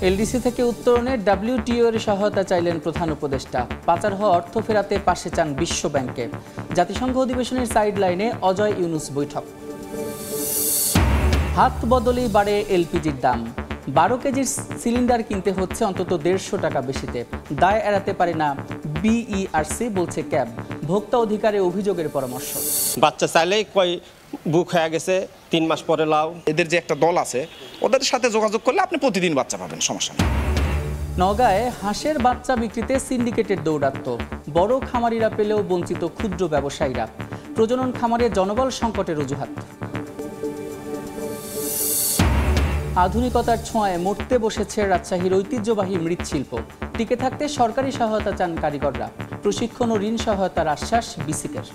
LDC থেকে উত্তরণে WTO এর সহায়তা চাইলেন প্রধান উপদেষ্টা। পাচার হওয়া অর্থ ফেরাতে পাশে চান বিশ্ব ব্যাংকে। জাতিসংঘ অধিবেশনের সাইড লাইনে অজয় ইউনুস বৈঠক। হাত বদলেই বাড়ে এলপিজির দাম। 12 কেজির সিলিন্ডার কিনতে হচ্ছে অন্তত 150 টাকা বেশিতে। দায় এড়াতে পারে না বিইআরসি, বলছে ক্যাব। ভোক্তা অধিকারে অভিযোগের পরামর্শ। বাচ্চা চাইলেই কয় বুক হয়ে গেছে, 3 মাস পরে লাও। এদের যে একটা দল আছে, ওদের সাথে যোগাযোগ করলে আপনি প্রতিদিন বাচ্চা পাবেন, সমস্যা নেই। নওগাঁয় হাঁসের বাচ্চা বিক্রিতে সিন্ডিকেটের দৌরাত্ম্য। বড় খামারিরা পেলেও বঞ্চিত ক্ষুদ্র ব্যবসায়ীরা। প্রজনন খামারে জনবল সংকটের অজুহাত। আধুনিকতার ছোঁয়ায় মরতে বসেছে রাজশাহীর ঐতিহ্যবাহী মৃৎশিল্প। টিকে থাকতে সরকারি সহায়তা চান কারিগররা। প্রশিক্ষণ ও ঋণ সহায়তার আশ্বাস বিসিকের।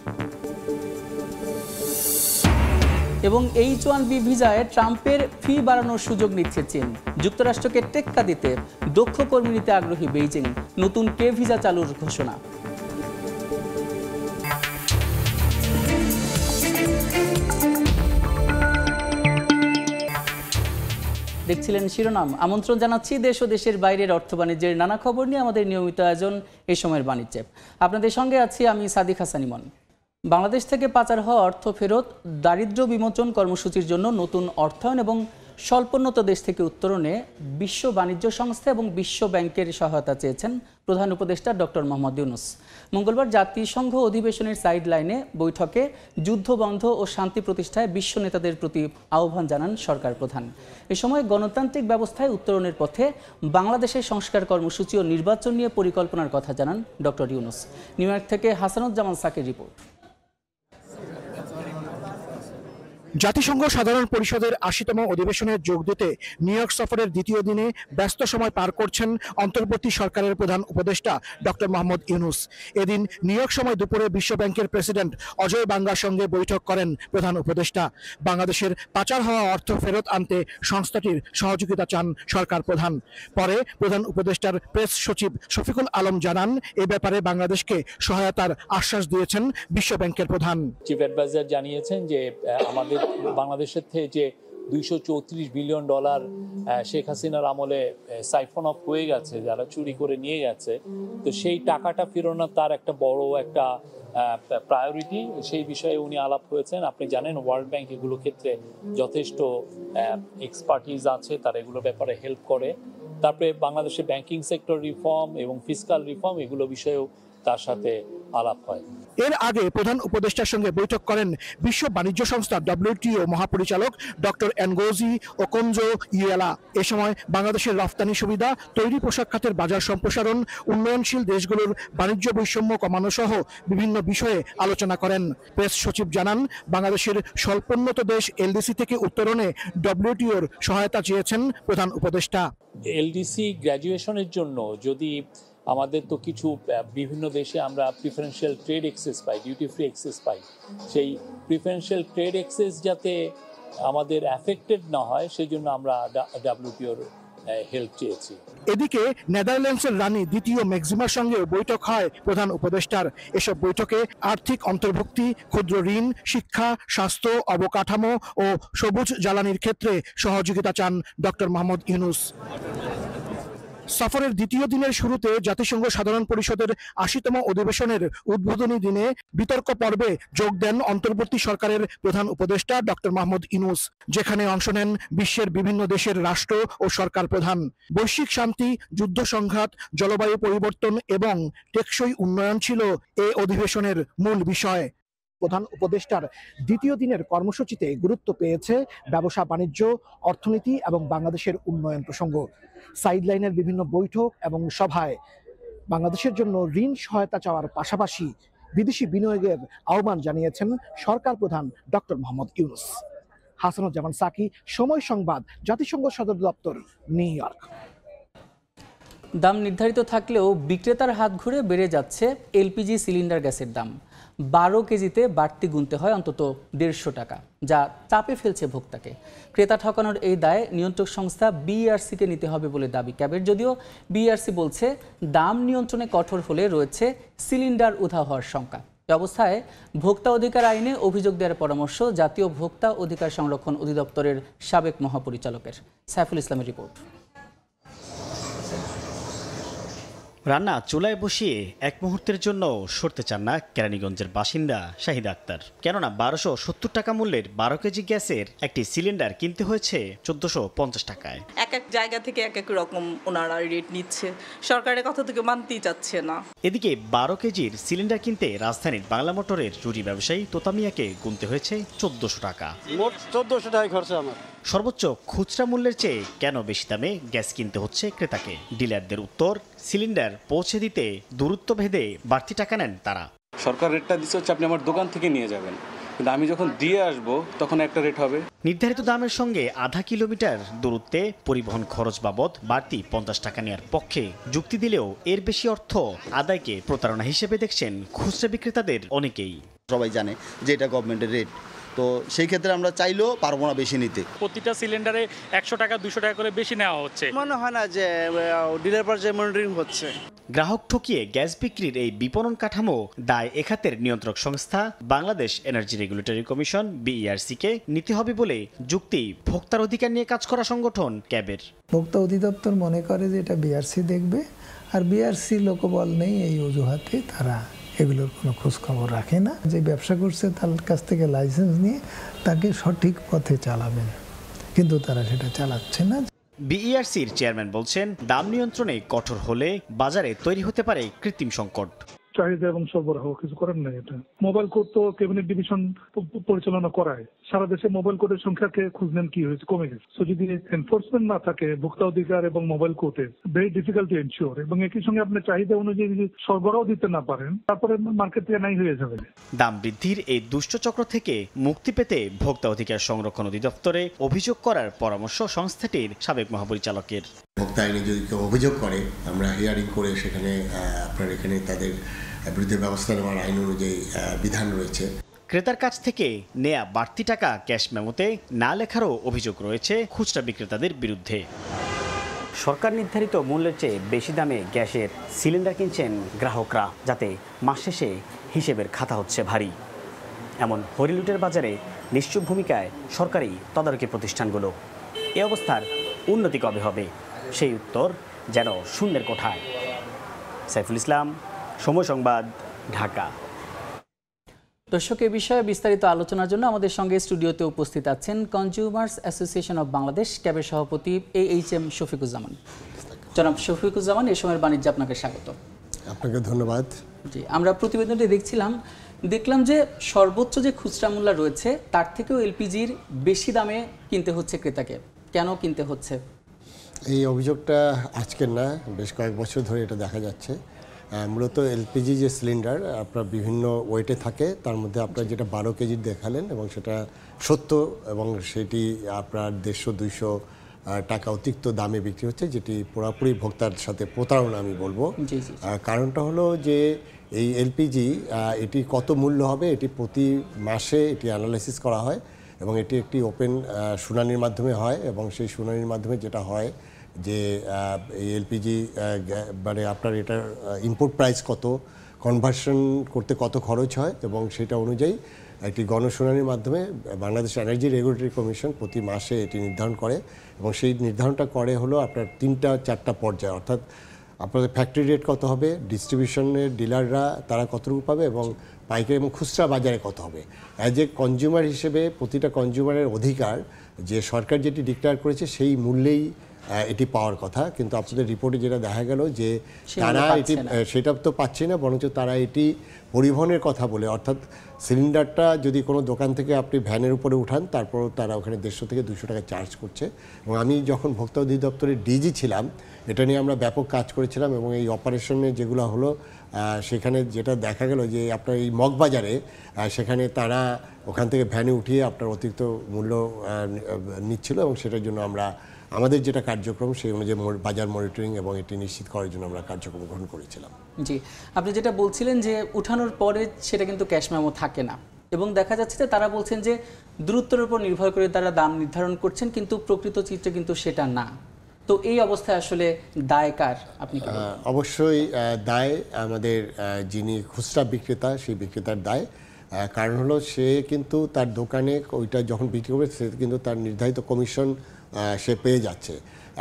এবং H1B ভিসায় ট্রাম্পের ফি বাড়ানোর সুযোগ নিচ্ছে চীন। যুক্তরাষ্ট্রকে টেক্কা দিতে দক্ষ কর্মী নিতে আগ্রহী বেইজিং। নতুন কে ভিসা চালুর ঘোষণা। দেখছিলেন শিরোনাম। আমন্ত্রণ জানাচ্ছি দেশ ও দেশের বাইরের অর্থ বাণিজ্যের নানা খবর নিয়ে আমাদের নিয়মিত আয়োজন এই সময়ের বাণিজ্যে। আপনাদের সঙ্গে আছি আমি সাদিক হাসান ইমন। বাংলাদেশ থেকে পাচার হওয়া অর্থ ফেরত, দারিদ্র্য বিমোচন কর্মসূচির জন্য নতুন অর্থায়ন এবং স্বল্পোন্নত দেশ থেকে উত্তরণে বিশ্ব বাণিজ্য সংস্থা এবং বিশ্ব ব্যাংকের সহায়তা চেয়েছেন প্রধান উপদেষ্টা ডক্টর মোহাম্মদ ইউনুস। মঙ্গলবার জাতিসংঘ অধিবেশনের সাইড লাইনে বৈঠকে যুদ্ধবন্ধ ও শান্তি প্রতিষ্ঠায় বিশ্ব নেতাদের প্রতি আহ্বান জানান সরকার প্রধান। এ সময় গণতান্ত্রিক ব্যবস্থায় উত্তরণের পথে বাংলাদেশের সংস্কার কর্মসূচি ও নির্বাচন নিয়ে পরিকল্পনার কথা জানান ডক্টর ইউনুস। নিউ ইয়র্ক থেকে হাসানুজ্জামান সাকির রিপোর্ট। জাতিসংঘ সাধারণ পরিষদের ৮০তম অধিবেশনে যোগ দিতে নিউ ইয়র্ক সফরের দ্বিতীয় দিনে ব্যস্ত সময় পার করছেন অন্তর্বর্তী সরকারের প্রধান উপদেষ্টা ডক্টর মোহাম্মদ ইউনুস। এদিন নিউ ইয়র্ক সময় দুপুরে বিশ্ব ব্যাংকের প্রেসিডেন্ট অজয় বাঙ্গার সঙ্গে বৈঠক করেন প্রধান উপদেষ্টা। বাংলাদেশের পাচার হওয়া অর্থ ফেরত আনতে সংস্থাটির সহযোগিতা চান সরকার প্রধান। পরে প্রধান উপদেষ্টার প্রেস সচিব শফিকুল আলম জানান, এ ব্যাপারে বাংলাদেশকে সহায়তার আশ্বাস দিয়েছেন বিশ্ব ব্যাংকের প্রধান। চিফ অ্যাডভাইজার জানিয়েছেন যে আমাদের বাংলাদেশের থেকে যে $234 বিলিয়ন শেখ হাসিনার আমলে সাইফন অফ হয়ে গেছে, যারা চুরি করে নিয়ে গেছে, তো সেই টাকাটা ফেরানো তার একটা বড় একটা প্রায়োরিটি। সেই বিষয়ে উনি আলাপ হয়েছেন। আপনি জানেন ওয়ার্ল্ড ব্যাংক এগুলো ক্ষেত্রে যথেষ্ট এক্সপার্টিজ আছে, তারা এগুলোর ব্যাপারে হেল্প করে। তারপরে বাংলাদেশের ব্যাংকিং সেক্টর রিফর্ম এবং ফিসকাল রিফর্ম এগুলো বিষয়েও তার সাথে আলাপ হয়। এর আগে প্রধান উপদেষ্টার সঙ্গে বৈঠক করেন বিশ্ব বাণিজ্য সংস্থা ডব্লিউটিও মহাপরিচালক ডক্টর এনগোজি ওকনজো ইয়েলা। এ সময় বাংলাদেশের রফতানি সুবিধা, তৈরি পোশাক খাতের বাজার সম্প্রসারণ, উন্নয়নশীল দেশগুলোর বাণিজ্য বৈষম্য কমানো সহ বিভিন্ন বিষয়ে আলোচনা করেন। প্রেস সচিব জানান, বাংলাদেশের স্বল্পোন্নত দেশ এলডিসি থেকে উত্তরণে ডব্লিউটিওর সহায়তা চেয়েছেন প্রধান উপদেষ্টা। এলডিসি গ্র্যাজুয়েশনের জন্য যদি আমাদের তো কিছু বিভিন্ন দেশে আমরা প্রিফারেন্সিয়াল ট্রেড এক্সেস পাই, ডিউটি ফ্রি এক্সেস পাই, সেই প্রিফারেন্সিয়াল ট্রেড এক্সেস যাতে আমাদের অ্যাফেক্টেড না হয় সেই জন্য আমরা ডব্লিউটিওর হেল্প চেয়েছি। এদিকে নেদারল্যান্ডসের রানী দ্বিতীয় ম্যাক্সিমার সঙ্গে বৈঠক হয় প্রধান উপদেষ্টার। এসব বৈঠকে আর্থিক অন্তর্ভুক্তি, ক্ষুদ্র ঋণ, শিক্ষা, স্বাস্থ্য, অবকাঠামো ও সবুজ জ্বালানির ক্ষেত্রে সহযোগিতা চান ডক্টর মোহাম্মদ ইউনুস। সফরের দ্বিতীয় দিনের শুরুতে জাতিসংঘ সাধারণ পরিষদের ৮০তম অধিবেশনের উদ্বোধনী দিনে বিতর্ক পর্বে যোগ দেন অন্তর্বর্তী সরকারের প্রধান উপদেষ্টা ডক্টর মোহাম্মদ ইউনুস, যেখানে অংশ নেন বিশ্বের বিভিন্ন দেশের রাষ্ট্র ও সরকার প্রধান। বৈশ্বিক শান্তি, যুদ্ধ সংঘাত, জলবায়ু পরিবর্তন এবং টেকসই উন্নয়ন ছিল এ অধিবেশনের মূল বিষয়। প্রধান উপদেষ্টার দ্বিতীয় দিনের কর্মসূচিতে গুরুত্ব পেয়েছে ব্যবসা বাণিজ্য, অর্থনীতি এবং বাংলাদেশের উন্নয়ন প্রসঙ্গ। সাইডলাইনের বিভিন্ন বৈঠক এবং সভায় বাংলাদেশের জন্য ঋণ সহায়তা চাওয়ার পাশাপাশি বিদেশি বিনিয়োগের আহ্বান জানিয়েছেন সরকার প্রধান ডক্টর মোহাম্মদ ইউনুস। হাসানুজ্জামান সাকি, সময় সংবাদ, জাতিসংঘ সদর দপ্তর, নিউ ইয়র্ক। দাম নির্ধারিত থাকলেও বিক্রেতার হাত ঘুরে বেড়ে যাচ্ছে এলপিজি সিলিন্ডার গ্যাসের দাম। 12 কেজিতে বাড়তি গুনতে হয় অন্তত 150 টাকা, যা চাপে ফেলছে ভোক্তাকে। ক্রেতা ঠকানোর এই দায় নিয়ন্ত্রক সংস্থা বিইআরসিকে নিতে হবে বলে দাবি ক্যাবের। যদিও বিইআরসি বলছে দাম নিয়ন্ত্রণে কঠোর হলে রয়েছে সিলিন্ডার উধাও হওয়ার শঙ্কা। এ অবস্থায় ভোক্তা অধিকার আইনে অভিযোগ দেওয়ার পরামর্শ জাতীয় ভোক্তা অধিকার সংরক্ষণ অধিদপ্তরের সাবেক মহাপরিচালকের। সাইফুল ইসলামের রিপোর্ট। রান্না চুলায় বসিয়ে এক মুহূর্তের জন্য সরতে চান না কেরানীগঞ্জের বাসিন্দা শাহিদা আক্তার। কেননা 1270 টাকা মূল্যের 12 কেজি গ্যাসের একটি সিলিন্ডার কিনতে হয়েছে 1450 টাকায়। এক এক জায়গা থেকে এক এক রকম ওনারা রেট নিচ্ছে, সরকারের কথা থেকে মানতেই চাচ্ছে না। এদিকে 12 কেজির সিলিন্ডার কিনতে রাজধানীর বাংলা মোটরের রুটি ব্যবসায়ী তোতামিয়াকে গুনতে হয়েছে 1400 টাকা। মোট 1400 টাকা খরচ আমার। সর্বোচ্চ খুচরা মূল্যের চেয়ে কেন বেশি দামে গ্যাস কিনতে হচ্ছে ক্রেতাকে? ডিলারদের উত্তর, সিলিন্ডার পৌঁছে দিতে দূরত্ব ভেদে বাড়তি টাকা নেন তারা। সরকার রেটটা দিচ্ছে হচ্ছে আপনি আমার দোকান থেকে নিয়ে যাবেন, কিন্তু আমি যখন দিয়ে আসবো তখন একটা রেট হবে। নির্ধারিত দামের সঙ্গে আধা কিলোমিটার দূরত্বে পরিবহন খরচ বাবদ বাড়তি 50 টাকা নেওয়ার পক্ষে যুক্তি দিলেও এর বেশি অর্থ আদায়কে প্রতারণা হিসেবে দেখছেন খুচরা বিক্রেতাদের অনেকেই। সবাই জানে যে এটা গভর্নমেন্টের রেট, তো সেই ক্ষেত্রে আমরা চাইলেও পারবো না বেশি নিতে। প্রতিটা সিলিন্ডারে 100 টাকা 200 টাকা করে বেশি নেওয়া হচ্ছে। মনে হয় না যে ডিলার পর্যায়ে মনিটরিং হচ্ছে। গ্রাহক ঠকিয়ে গ্যাস বিক্রির এই বিপণন কাঠামো দায় এখাতের নিয়ন্ত্রক সংস্থা বাংলাদেশ এনার্জি রেগুলেটরি কমিশন BERC-কে নিতে হবে বলে যুক্তি ভোক্তার অধিকার নিয়ে কাজ করা সংগঠন ক্যাবের। ভোক্তা অধিদপ্তর মনে করে যে এটা BRC দেখবে, আর BRC লোকবল নেই, এই অজুহাতে তারা এগুলোর কোনো খোঁজখবর রাখে না। যে ব্যবসা করছে তার কাছ থেকে লাইসেন্স নিয়ে তাকে সঠিক পথে চালাবেন, কিন্তু তারা সেটা চালাচ্ছে না। BERC-র চেয়ারম্যান বলছেন, দাম নিয়ন্ত্রণে কঠোর হলে বাজারে তৈরি হতে পারে কৃত্রিম সংকট। চাহিদা এবং সরবরাহ কিছু করার নেই। এটা মোবাইল কোড তো ক্যাবিনেট ডিভিশন পরিচালনা করায়, সারা দেশে মোবাইল কোডের সংখ্যাকে খুঁজলেন কি হয়েছে, কমে গেছে। তো যদি এনফোর্সমেন্ট না থাকে ভোক্তা অধিকার এবং মোবাইল কোডের, ভেরি ডিফিকাল্ট টু এনশিওর, এবং একই সঙ্গে আপনি চাহিদা অনুযায়ী যদি সরবরাহ দিতে না পারেন তারপরে মার্কেট থেকে নাই হয়ে যাবে। দাম বৃদ্ধির এই দুষ্টচক্র থেকে মুক্তি পেতে ভোক্তা অধিকার সংরক্ষণ অধিদপ্তরে অভিযোগ করার পরামর্শ সংস্থাটির সাবেক মহাপরিচালকের। ভোক্তা আইনে যদি কেউ অভিযোগ করে, আমরা হিয়ারিং করে সেখানে আপনার এখানে তাদের বিরুদ্ধে ব্যবস্থা নেওয়ার আইন অনুযায়ী বিধান রয়েছে। ক্রেতার কাছ থেকে নেয়া বাড়তি টাকা ক্যাশ মেমোতে না লেখারও অভিযোগ রয়েছে খুচরা বিক্রেতাদের বিরুদ্ধে। সরকার নির্ধারিত মূল্যের চেয়ে বেশি দামে গ্যাসের সিলিন্ডার কিনছেন গ্রাহকরা, যাতে মাস শেষে হিসেবের খাতা হচ্ছে ভারী। এমন হরিলুটের বাজারে নিশ্চুপ ভূমিকায় সরকারি তদারকি প্রতিষ্ঠানগুলো। এ অবস্থার উন্নতি কবে হবে, সেই উত্তর যেন শূন্যের কোঠায়। সাইফুল ইসলাম, সময় সংবাদ, ঢাকা। দর্শক, এ বিষয়ে বিস্তারিত আলোচনার জন্য আমাদের সঙ্গে স্টুডিওতে উপস্থিত আছেন কনজিউমার্স অ্যাসোসিয়েশন অব বাংলাদেশ ক্যাবের সভাপতি AHM শফিকুজ্জামান। জনাব শফিকুজ্জামান, এই সময়ের বাণিজ্যে আপনাকে স্বাগত। আপনাকে ধন্যবাদ। জি, আমরা প্রতিবেদনটি দেখলাম যে সর্বোচ্চ যে খুচরা মূল্য রয়েছে তার থেকেও LPGর বেশি দামে কিনতে হচ্ছে ক্রেতাকে। কেন কিনতে হচ্ছে? এই অভিযোগটা আজকের না, বেশ কয়েক বছর ধরে এটা দেখা যাচ্ছে। মূলত LPG যে সিলিন্ডার আপনার বিভিন্ন ওয়েটে থাকে, তার মধ্যে আপনার যেটা 12 কেজির দেখালেন এবং সেটা সত্য, এবং সেটি আপনার 150-200 টাকা অতিরিক্ত দামে বিক্রি হচ্ছে, যেটি পুরোপুরি ভোক্তার সাথে প্রতারণা আমি বলবো। কারণটা হলো যে এই LPG এটি কত মূল্য হবে এটি প্রতি মাসে এটি অ্যানালাইসিস করা হয়, এবং এটি একটি ওপেন শুনানির মাধ্যমে হয়, এবং সেই শুনানির মাধ্যমে যেটা হয় যে এই LPG মানে আপনার এটার ইনপুট প্রাইস কত, কনভার্সন করতে কত খরচ হয়, এবং সেটা অনুযায়ী একটি গণশুনানির মাধ্যমে বাংলাদেশ এনার্জি রেগুলেটরি কমিশন প্রতি মাসে এটি নির্ধারণ করে, এবং সেই নির্ধারণটা করে হলো আপনার 3-4টা পর্যায়ে। অর্থাৎ আপনাদের ফ্যাক্টরি রেট কত হবে, ডিস্ট্রিবিউশনের ডিলাররা তারা কতটুকু পাবে, এবং পাইকারি এবং খুচরা বাজারে কত হবে। অ্যাজ এ কনজিউমার হিসেবে প্রতিটা কনজিউমারের অধিকার যে সরকার যেটি ডিক্লেয়ার করেছে সেই মূল্যেই এটি পাওয়ার কথা, কিন্তু আপনাদের রিপোর্টে যেটা দেখা গেল যে তারা এটি সেটা তো পাচ্ছে না, বরঞ্চ তারা এটি পরিবহনের কথা বলে, অর্থাৎ সিলিন্ডারটা যদি কোনো দোকান থেকে আপনি ভ্যানের উপরে উঠান তারপর তারা ওখানে 150 থেকে 200 টাকা চার্জ করছে। এবং আমি যখন ভোক্তা অধিদপ্তরের DG ছিলাম, এটা নিয়ে আমরা ব্যাপক কাজ করেছিলাম, এবং এই অপারেশনে যেগুলো হলো সেখানে যেটা দেখা গেল যে আপনার এই মগবাজারে সেখানে তারা ওখান থেকে ভ্যানে উঠিয়ে আপনার অতিরিক্ত মূল্য নিচ্ছিল, এবং সেটার জন্য আমরা আমাদের যেটা কার্যক্রম সেই অনুযায়ী বাজার মনিটরিং এবং এটি নিশ্চিত করার জন্য আমরা কার্যক্রম গ্রহণ করেছিলাম। জি, আপনি যেটা বলছিলেন যে উঠানোর পরে সেটা কিন্তু ক্যাশ মেমো থাকে না, এবং দেখা যাচ্ছে যে তারা বলছেন যে দূরত্বের উপর নির্ভর করে তারা দাম নির্ধারণ করছেন, কিন্তু প্রকৃত চিত্রে কিন্তু সেটা না। তো এই অবস্থায় আসলে দায় কার? আপনি অবশ্যই দায় আমাদের যিনি খুচরা বিক্রেতা সেই বিক্রেতার দায়। কারণ হলো সে কিন্তু তার দোকানে ওইটা যখন বিক্রি করবে সে কিন্তু তার নির্ধারিত কমিশন সে পেয়ে যাচ্ছে,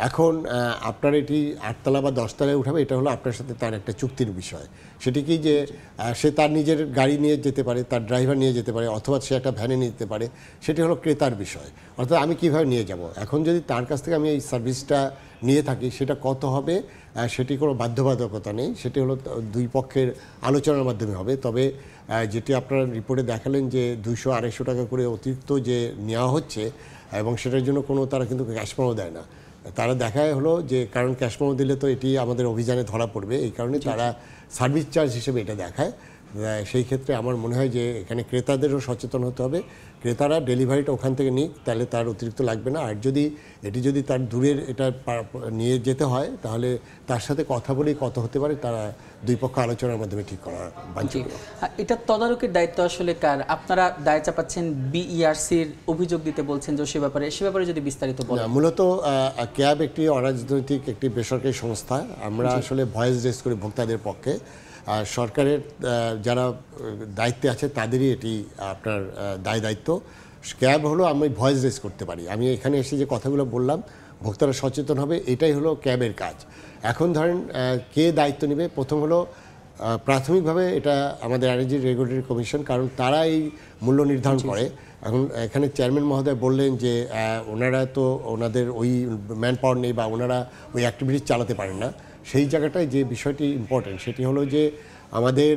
এখন আপনার এটি 8 তলা বা 10 তলায় উঠাবে, এটা হলো আপনার সাথে তার একটা চুক্তির বিষয়। সেটি কি যে সে তার নিজের গাড়ি নিয়ে যেতে পারে, তার ড্রাইভার নিয়ে যেতে পারে, অথবা সে একটা ভ্যানে নিতে পারে, সেটি হলো ক্রেতার বিষয়। অর্থাৎ আমি কিভাবে নিয়ে যাব, এখন যদি তার কাছ থেকে আমি এই সার্ভিসটা নিয়ে থাকি সেটা কত হবে, সেটি কোনো বাধ্যবাধকতা নেই, সেটি হলো দুই পক্ষের আলোচনার মাধ্যমে হবে। তবে যেটি আপনারা রিপোর্টে দেখালেন যে 200-250 টাকা করে অতিরিক্ত যে নেওয়া হচ্ছে, এবং সেটার জন্য কোনো তারা কিন্তু ক্যাশ মেমো দেয় না। তারা দেখায় হলো যে কারণ ক্যাশ মেমো দিলে তো এটি আমাদের অভিযানে ধরা পড়বে, এই কারণে তারা সার্ভিস চার্জ হিসেবে এটা দেখায়। সেই ক্ষেত্রে আমার মনে হয় যে এখানে ক্রেতাদেরও সচেতন হতে হবে, ক্রেতারা ডেলিভারিটা ওখান থেকে নিক, তাহলে তার অতিরিক্ত লাগবে না। আর যদি তার দূরের এটা নিয়ে যেতে হয়, তাহলে তার সাথে কথা বলেই কত হতে পারে তারা দুই পক্ষ আলোচনার মাধ্যমে ঠিক করা বাঞ্ছিত। এটা তদারকির দায়িত্ব আসলে কার? আপনারা দায় চাপাচ্ছেন বিইআরসির, অভিযোগ দিতে বলছেন যে সে ব্যাপারে যদি বিস্তারিত বলেন। মূলত ক্যাব একটি অরাজনৈতিক একটি বেসরকারি সংস্থা, আমরা আসলে ভয়েস রেজ করি ভোক্তাদের পক্ষে। আর সরকারের যারা দায়িত্বে আছে তাদেরই এটি আপনার দায়িত্ব। ক্যাব হলো আমি ভয়েস রেজ করতে পারি, আমি এখানে এসে যে কথাগুলো বললাম ভোক্তারা সচেতন হবে, এটাই হলো ক্যাবের কাজ। এখন ধরেন কে দায়িত্ব নেবে, প্রথম হলো প্রাথমিকভাবে এটা আমাদের এনার্জি রেগুলেটরি কমিশন, কারণ তারা এই মূল্য নির্ধারণ করে। এখন এখানে চেয়ারম্যান মহোদয় বললেন যে ওনারা তো ওনাদের ওই ম্যান পাওয়ার নেই বা ওনারা ওই অ্যাক্টিভিটিস চালাতে পারেন না। সেই জায়গাটায় যে বিষয়টি ইম্পর্টেন্ট সেটি হলো যে আমাদের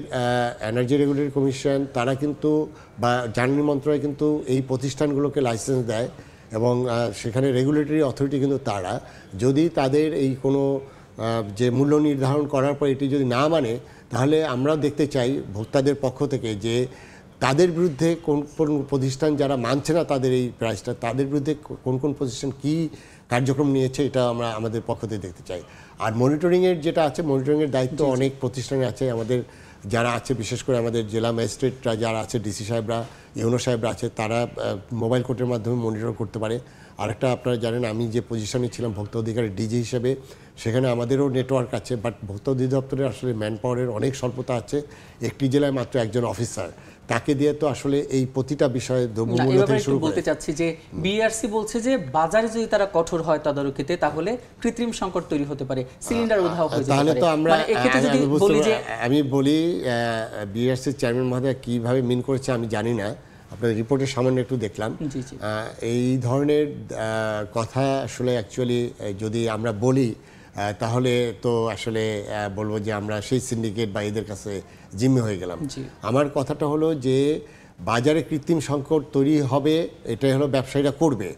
এনার্জি রেগুলেটরি কমিশন তারা কিন্তু বা জ্বালানি মন্ত্রণালয় কিন্তু এই প্রতিষ্ঠানগুলোকে লাইসেন্স দেয়, এবং সেখানে রেগুলেটরি অথরিটি কিন্তু তারা যদি তাদের এই কোনো যে মূল্য নির্ধারণ করার পর এটি যদি না মানে, তাহলে আমরাও দেখতে চাই ভোক্তাদের পক্ষ থেকে যে তাদের বিরুদ্ধে কোন কোন প্রতিষ্ঠান যারা মানছে না তাদের এই প্রাইসটা, তাদের বিরুদ্ধে কোন কোন প্রতিষ্ঠান কী কার্যক্রম নিয়েছে, এটা আমরা আমাদের পক্ষ থেকে দেখতে চাই। আর মনিটরিংয়ের যেটা আছে, মনিটরিংয়ের দায়িত্ব অনেক প্রতিষ্ঠানে আছে। আমাদের যারা আছে, বিশেষ করে আমাদের জেলা ম্যাজিস্ট্রেটরা যারা আছে, ডিসি সাহেবরা, ইউনো সাহেবরা আছে, তারা মোবাইল কোর্টের মাধ্যমে মনিটর করতে পারে। আরেকটা আপনারা জানেন, আমি যে পজিশনে ছিলাম ভোক্তা অধিকারী ডিজি হিসেবে, সেখানে আমাদেরও নেটওয়ার্ক আছে, বাট ভোক্তা অধিদপ্তরের আসলে ম্যান পাওয়ারের অনেক স্বল্পতা আছে। একটি জেলায় মাত্র একজন অফিসার, তাকে দিয়ে তো আসলে এই প্রতিটা বিষয়ে দ্রব্যমূল্য থেকে শুরু করে। বলতে চাচ্ছি যে বিআরসি বলছে যে বাজারে যদি তারা কঠোর হয় তদারকিতে, তাহলে কৃত্রিম সংকট তৈরি হতে পারে, সিলিন্ডার উধাও হয়ে যেতে পারে। তাহলে তো আমরা আমি বলি বিআরসি চেয়ারম্যান মহোদয় কিভাবে মিন করেছে আমি জানি না, আপনাদের রিপোর্টের সামান্য একটু দেখলাম। এই ধরনের কথা আসলে অ্যাকচুয়ালি যদি আমরা বলি তাহলে তো আসলে বলবো যে আমরা সেই সিন্ডিকেট বা এদের কাছে জিম্মি হয়ে গেলাম। আমার কথাটা হলো যে বাজারে কৃত্রিম সংকট তৈরি হবে, এটাই হলো ব্যবসায়ীরা করবে।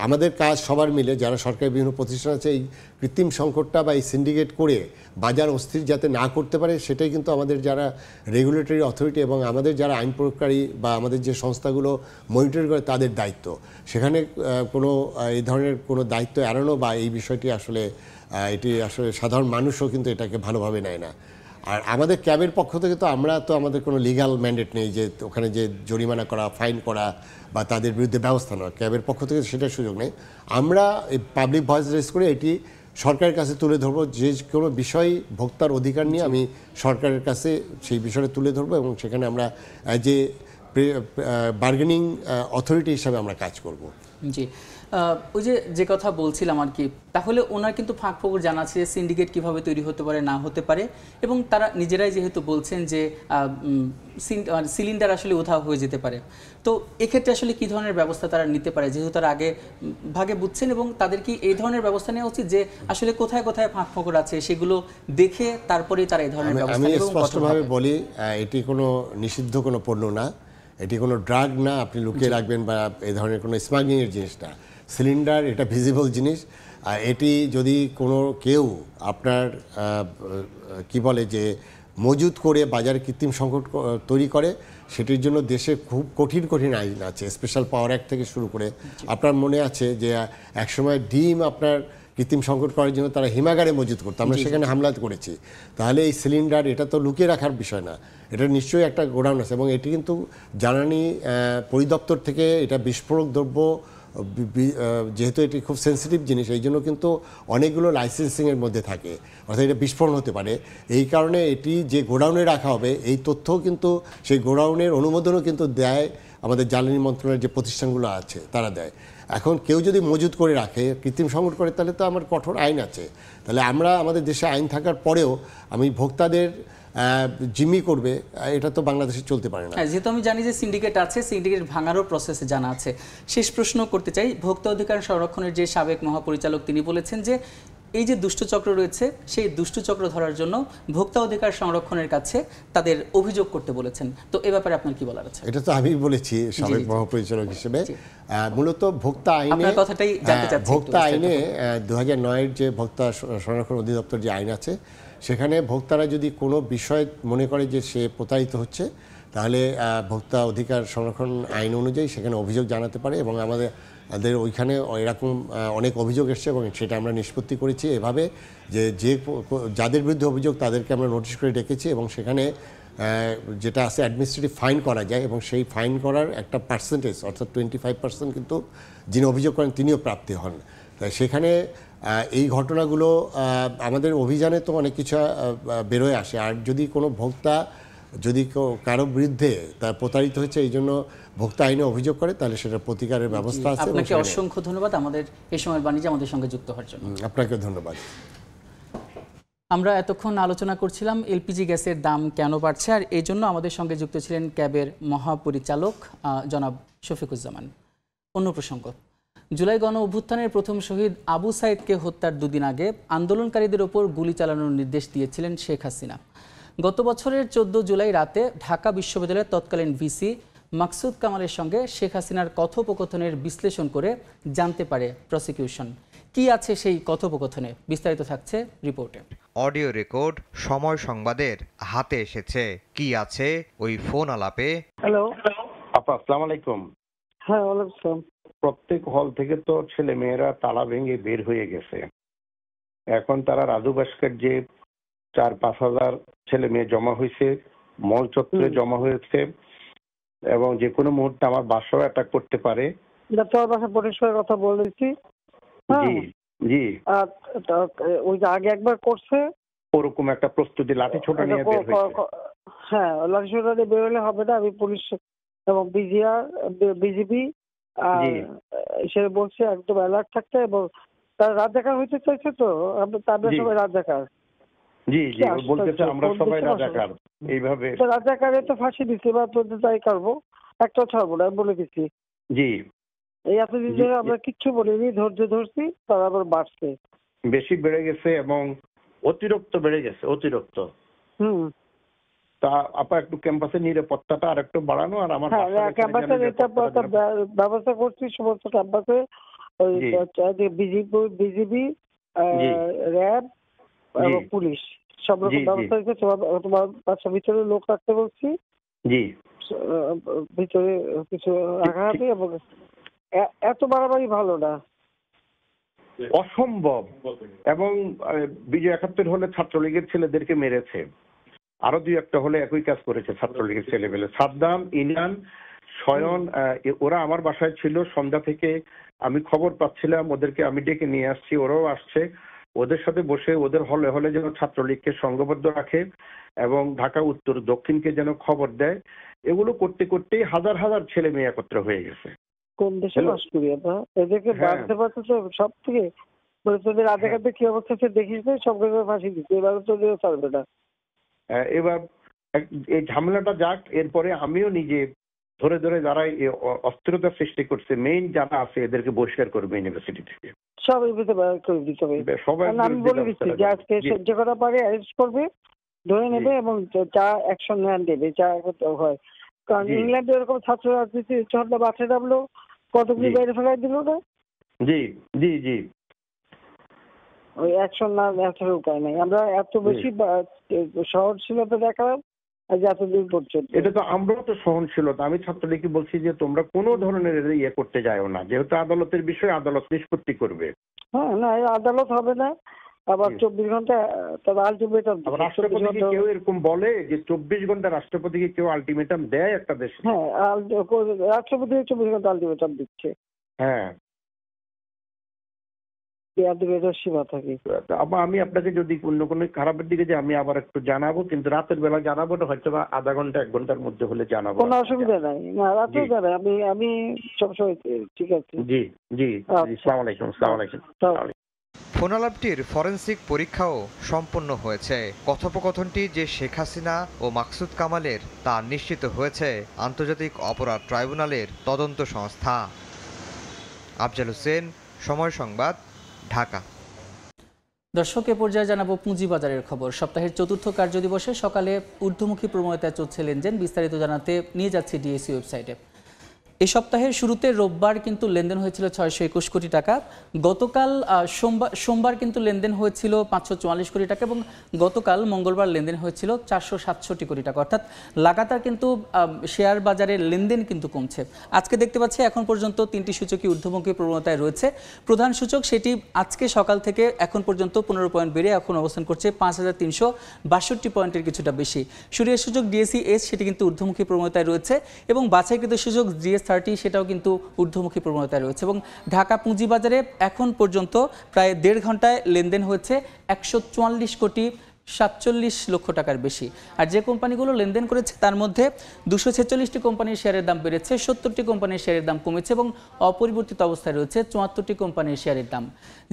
আমাদের কাজ সবার মিলে যারা সরকারি বিভিন্ন প্রতিষ্ঠান আছে, এই কৃত্রিম সংকটটা বা এই সিন্ডিকেট করে বাজার অস্থির যাতে না করতে পারে, সেটাই কিন্তু আমাদের যারা রেগুলেটরি অথরিটি এবং আমাদের যারা আইন প্রয়োগকারী বা আমাদের যে সংস্থাগুলো মনিটর করে তাদের দায়িত্ব। সেখানে কোনো এই ধরনের কোনো দায়িত্ব এড়ানো বা এই বিষয়টি আসলে এটি আসলে সাধারণ মানুষও কিন্তু এটাকে ভালোভাবে নেয় না। আর আমাদের ক্যাবের পক্ষ থেকে তো আমরা তো আমাদের কোনো লিগ্যাল ম্যান্ডেট নেই যে ওখানে যে জরিমানা করা, ফাইন করা বা তাদের বিরুদ্ধে ব্যবস্থা নেওয়া, ক্যাবের পক্ষ থেকে সেটার সুযোগ নেই। আমরা এই পাবলিক ভয়েস রেজ করে এটি সরকারের কাছে তুলে ধরবো, যে কোনো বিষয় ভোক্তার অধিকার নিয়ে আমি সরকারের কাছে সেই বিষয়টা তুলে ধরবো, এবং সেখানে আমরা যে বার্গেনিং অথরিটি হিসাবে আমরা কাজ করব। জি, ওই যে কথা বলছিলাম আর কি, তাহলে ওনার কিন্তু ফাঁক ফোকর জানা আছে যে সিন্ডিকেট কীভাবে তৈরি হতে পারে না হতে পারে, এবং তারা নিজেরাই যেহেতু বলছেন যে সিলিন্ডার আসলে উধাও হয়ে যেতে পারে। তো এক্ষেত্রে আসলে কী ধরনের ব্যবস্থা তারা নিতে পারে, যেহেতু তারা আগে ভাগে বুঝছেন, এবং তাদের কি এই ধরনের ব্যবস্থা নেওয়া উচিত যে আসলে কোথায় কোথায় ফাঁক ফোকর আছে সেগুলো দেখে তারপরেই তারা এই ধরনের ব্যবস্থা নেবে? আমি স্পষ্টভাবে বলি, এটি কোনো নিষিদ্ধ কোনো পণ্য না, এটি কোনো ড্রাগ না আপনি লুকিয়ে রাখবেন বা এই ধরনের কোনো স্মাগলিংয়ের জিনিস না। সিলিন্ডার এটা ভিজিবল জিনিস। এটি যদি কোনো কেউ আপনার কি বলে যে মজুত করে বাজারে কৃত্রিম সংকট তৈরি করে, সেটির জন্য দেশে খুব কঠিন কঠিন আইন আছে, স্পেশাল পাওয়ার অ্যাক্ট থেকে শুরু করে। আপনার মনে আছে যে একসময় ডিম আপনার কৃত্রিম সংকট করার জন্য তারা হিমাগারে মজুত করতো, আমরা সেখানে হামলা করেছি। তাহলে এই সিলিন্ডার এটা তো লুকিয়ে রাখার বিষয় না, এটা নিশ্চয়ই একটা গোডাউন আছে, এবং এটি কিন্তু জ্বালানি পরিদপ্তর থেকে এটা বিস্ফোরক দ্রব্য, যেহেতু এটি খুব সেন্সিটিভ জিনিস, এই জন্য কিন্তু অনেকগুলো লাইসেন্সিংয়ের মধ্যে থাকে, অর্থাৎ এটা বিস্ফোরণ হতে পারে। এই কারণে এটি যে গোডাউনে রাখা হবে এই তথ্যও কিন্তু সেই গোডাউনের অনুমোদনও কিন্তু দেয় আমাদের জ্বালানি মন্ত্রণালয়ের যে প্রতিষ্ঠানগুলো আছে তারা দেয়। এখন কেউ যদি মজুত করে রাখে, কৃত্রিম সংকট করে, তাহলে তো আমার কঠোর আইন আছে। তাহলে আমরা আমাদের দেশে আইন থাকার পরেও আমি ভোক্তাদের জিম্মি করবে, এটা তো বাংলাদেশে চলতে পারে না। যেহেতু আমি জানি যে সিন্ডিকেট আছে, সিন্ডিকেট ভাঙারও প্রসেসে জানা আছে। শেষ প্রশ্ন করতে চাই, ভোক্তা অধিকার সংরক্ষণের যে সাবেক মহাপরিচালক তিনি বলেছেন যে এই যে দুষ্টচক্র রয়েছে সেই দুষ্টচক্র ধরার জন্য ভোক্তা অধিকার সংরক্ষণের কাছে তাদের অভিযোগ করতে বলেছেন। তো এ ব্যাপারে আপনার কি বলার আছে? এটা তো আমি বলেছি সাবেক মহাপরিচালক হিসেবে। মূলত ভোক্তা আইনে, ভোক্তা আইনে 2009-এর যে ভোক্তা সংরক্ষণ অধিদপ্তর যে আইন আছে, সেখানে ভোক্তারা যদি কোনো বিষয় মনে করে যে সে প্রতারিত হচ্ছে, তাহলে ভোক্তা অধিকার সংরক্ষণ আইন অনুযায়ী সেখানে অভিযোগ জানাতে পারে। এবং আমাদের ওইখানে এরকম অনেক অভিযোগ এসছে এবং সেটা আমরা নিষ্পত্তি করেছি এভাবে যে যাদের বিরুদ্ধে অভিযোগ তাদেরকে আমরা নোটিশ করে ডেকেছি এবং সেখানে যেটা আছে অ্যাডমিনিস্ট্রেটিভ ফাইন করা যায় এবং সেই ফাইন করার একটা পার্সেন্টেজ অর্থাৎ 25% কিন্তু যিনি অভিযোগ করেন তিনিও প্রাপ্তি হন। তাই সেখানে এই ঘটনাগুলো আমাদের অভিযানে তো অনেক কিছু বেরোয় আসে। আর যদি কোনো ভোক্তা যদি কারো বিরুদ্ধে তার প্রতারিত হয়েছে এই জন্য ভোক্তা আইনে অভিযোগ করে, তাহলে সেটা প্রতিকারের ব্যবস্থা আছে। আপনাকে অসংখ্য ধন্যবাদ আমাদের এই সময়ের বাণিজ্যে আমাদের সঙ্গে যুক্ত হওয়ার জন্য। আপনাকে ধন্যবাদ। আমরা এতক্ষণ আলোচনা করছিলাম এলপিজি গ্যাসের দাম কেন বাড়ছে, আর এই জন্য আমাদের সঙ্গে যুক্ত ছিলেন ক্যাবের মহাপরিচালক জনাব শফিকুজ্জামান। অন্য প্রসঙ্গ, জুলাই গণ অভ্যুত্থানের প্রথম শহীদ আবু সাইদকে হত্যার দুদিন আগে আন্দোলনকারীদের ওপর গুলি চালানোর নির্দেশ দিয়েছিলেন শেখ হাসিনা। গত বছরের 14 জুলাই রাতে ঢাকা বিশ্ববিদ্যালয়ের তৎকালীন ভিসি মাকসুদ কামালের সঙ্গে শেখ হাসিনার কথোপকথনের বিশ্লেষণ করে জানতে পারে প্রসিকিউশন। কি আছে সেই কথোপকথনে, বিস্তারিত থাকছে রিপোর্টে। অডিও রেকর্ড সময় সংবাদের হাতে এসেছে। কি আছে ওই ফোন আলাপে? হ্যালো আপা, আসসালামু আলাইকুম। হ্যাঁ, ওয়ালাইকুম আসসালাম। প্রত্যেক হল থেকে তো ছেলে মেয়েরা তালা ভেঙে বের হয়ে গেছে। এখন তারা রাজু ভাস্কর যে 4-5 হাজার ছেলে মেয়ে জমা হয়েছে, মল চত্বরে জমা হয়েছে এবং যে কোনো মুহূর্তে আমার বাসাও অ্যাটাক করতে পারে। তোর বাসা পরিষ্কার কথা বলেছি। জি জি, ওই যে আগে একবার করছে ওরকম একটা প্রস্তুতি, লাঠি ছোটা নিয়ে বের হয়েছে। হ্যাঁ, লাঠি ছোটা নিয়ে বের হলে হবে না। আমি পুলিশ এবং বিজিবি সে বলছে একদম অ্যালার্ট থাকতে, এবং তারা রাত দেখা হইতে চাইছে। তো তাদের সবাই রাত দেখার। জি জি, বলতেছে আমরা সবাই রাজাকার। এইভাবে রাজাকারে তো ফাঁসি দিচ্ছে, বা তোদের তাই করবো, একটা ছাড়বো না, আমি বলে দিচ্ছি। জি, এই এতদিন ধরে আমরা কিচ্ছু বলিনি, ধৈর্য ধরছি, তারা আবার বাড়ছে, বেশি বেড়ে গেছে এবং অতিরিক্ত বেড়ে গেছে, অতিরিক্ত। তা আপা একটু ক্যাম্পাসের নিরাপত্তাটা আর একটু বাড়ানো। আর আমার ক্যাম্পাসের ব্যবস্থা করছি সমস্ত ক্যাম্পাসে, বিজিবি, র্যাব এবং পুলিশ সব রকম ব্যবস্থা হয়েছে। তোমার বাচ্চা ভিতরে লোক রাখতে বলছি। জি, ভিতরে কিছু রাখা হবে। এবং এত বাড়াবাড়ি ভালো না, অসম্ভব। এবং বিজয় 71 হলে ছাত্রলীগের ছেলেদেরকে মেরেছে, আরো 2-1টা হলে একই কাজ করেছে ছাত্রলীগের ছেলেবেলে। সাদ্দাম, ইনান, শয়ন, ওরা আমার বাসায় ছিল সন্ধ্যা থেকে। আমি খবর পাচ্ছিলাম, ওদেরকে আমি ডেকে নিয়ে আসছি, ওরাও আসছে। ওদের সাথে বসে ওদের হলে হলে যেন ছাত্রলীগকে সংঘবদ্ধ রাখে এবং ঢাকা উত্তর দক্ষিণকে যেন খবর দেয়। এগুলো করতে করতেই হাজার হাজার ছেলে মেয়ে একত্র হয়ে গেছে। কোন দেশে বাস করি আমরা, এদেরকে বাঁধতে পারছে সব থেকে। তোদের আধে কাঁধে কি অবস্থা সে দেখিস না, সব কিছু ফাঁসি দিচ্ছে, এবার তোদের ছাড়বে না। এবার এই ঝামেলাটা যাক, এরপরে আমিও নিজে ধরে ধরে যারা অস্থিরতা সৃষ্টি করছে মেইন যারা আছে এদেরকে বহিষ্কার করবে ইউনিভার্সিটি থেকে। সব করে দিতে হবে। আমি বলে দিচ্ছি যে আজকে সহ্য করা পারে অ্যারেস্ট করবে, ধরে নেবে এবং যা অ্যাকশন দেবে, যা হয়। কারণ ইংল্যান্ডে এরকম ছাত্র রাজনীতি ঝড়টা বাঁচে নামলো, কতগুলি বাইরে ফেলাই দিল না। জি জি জি, ওই অ্যাকশন না নেওয়ার উপায় নাই। আমরা এত বেশি সহনশীলতা দেখালাম এতদিন পর্যন্ত। এটা তো আমরাও তো সহনশীলতা। আমি ছাত্রলীগকে বলছি যে তোমরা কোনো ধরনের ইয়ে করতে যাও না, যেহেতু আদালতের বিষয়, আদালত নিষ্পত্তি করবে। হ্যাঁ, না আদালত হবে না, আবার 24 ঘন্টা। তবে আলটিমেটাম রাষ্ট্রপতিকে কেউ এরকম বলে যে 24 ঘন্টা রাষ্ট্রপতিকে কেউ আলটিমেটাম দেয় একটা দেশে? হ্যাঁ, রাষ্ট্রপতি 24 ঘন্টা আলটিমেটাম দিচ্ছে। হ্যাঁ, বেয়াদবির সীমা থাকে। আমি আপনাকে যদি অন্য কোনো খারাপের দিকে যে আমি আবার একটু জানাবো, কিন্তু রাতের বেলা জানাবো না, হয়তো বা আধা ঘন্টা 1 ঘন্টার মধ্যে হলে জানাবো। কোনো অসুবিধা নাই, না রাতে জানাই, আমি সবসময় ঠিক আছে। জি জি, আসসালামু আলাইকুম। আসসালামু আলাইকুম। ফোন আলাপটির ফরেনসিক পরীক্ষাও সম্পন্ন হয়েছে। কথোপকথনটি যে শেখ হাসিনা ও মাকসুদ কামালের তা নিশ্চিত হয়েছে আন্তর্জাতিক অপরাধ ট্রাইব্যুনালের তদন্ত সংস্থা। আফজাল হোসেন, সময় সংবাদ, ঢাকা। দর্শক, এ পর্যায়ে জানাবো পুঁজিবাজারের খবর। সপ্তাহের চতুর্থ কার্যদিবসে সকালে ঊর্ধ্বমুখী প্রবণতায় চলছে লেনদেন। বিস্তারিত জানাতে নিয়ে যাচ্ছি ডিএসই ওয়েবসাইটে। এই সপ্তাহের শুরুতে রোববার কিন্তু লেনদেন হয়েছিল 621 কোটি টাকা। গতকাল সোমবার কিন্তু লেনদেন হয়েছিল 544 কোটি টাকা এবং গতকাল মঙ্গলবার লেনদেন হয়েছিল 467 কোটি টাকা। অর্থাৎ লাগাতার কিন্তু শেয়ার বাজারের লেনদেন কিন্তু কমছে। আজকে দেখতে পাচ্ছি এখন পর্যন্ত 3টি সূচকই ঊর্ধ্বমুখী প্রবণতায় রয়েছে। প্রধান সূচক সেটি আজকে সকাল থেকে এখন পর্যন্ত 15 পয়েন্ট বেড়ে এখন অবস্থান করছে 5362 পয়েন্টের কিছুটা বেশি। সূর্যের সূচক ডিএসইএস সেটি কিন্তু ঊর্ধ্বমুখী প্রবণতায় রয়েছে এবং বাছাইকৃত সূচক GS30 সেটাও কিন্তু ঊর্ধ্বমুখী প্রবণতায় রয়েছে। এবং ঢাকা পুঁজিবাজারে এখন পর্যন্ত প্রায় 1.5 ঘন্টায় লেনদেন হয়েছে 144 কোটি 47 লক্ষ টাকার বেশি। আর যে কোম্পানিগুলো লেনদেন করেছে তার মধ্যে 246টি কোম্পানির শেয়ারের দাম বেড়েছে, 70টি কোম্পানির শেয়ারের দাম কমেছে এবং অপরিবর্তিত অবস্থায় রয়েছে 74টি কোম্পানির শেয়ারের দাম।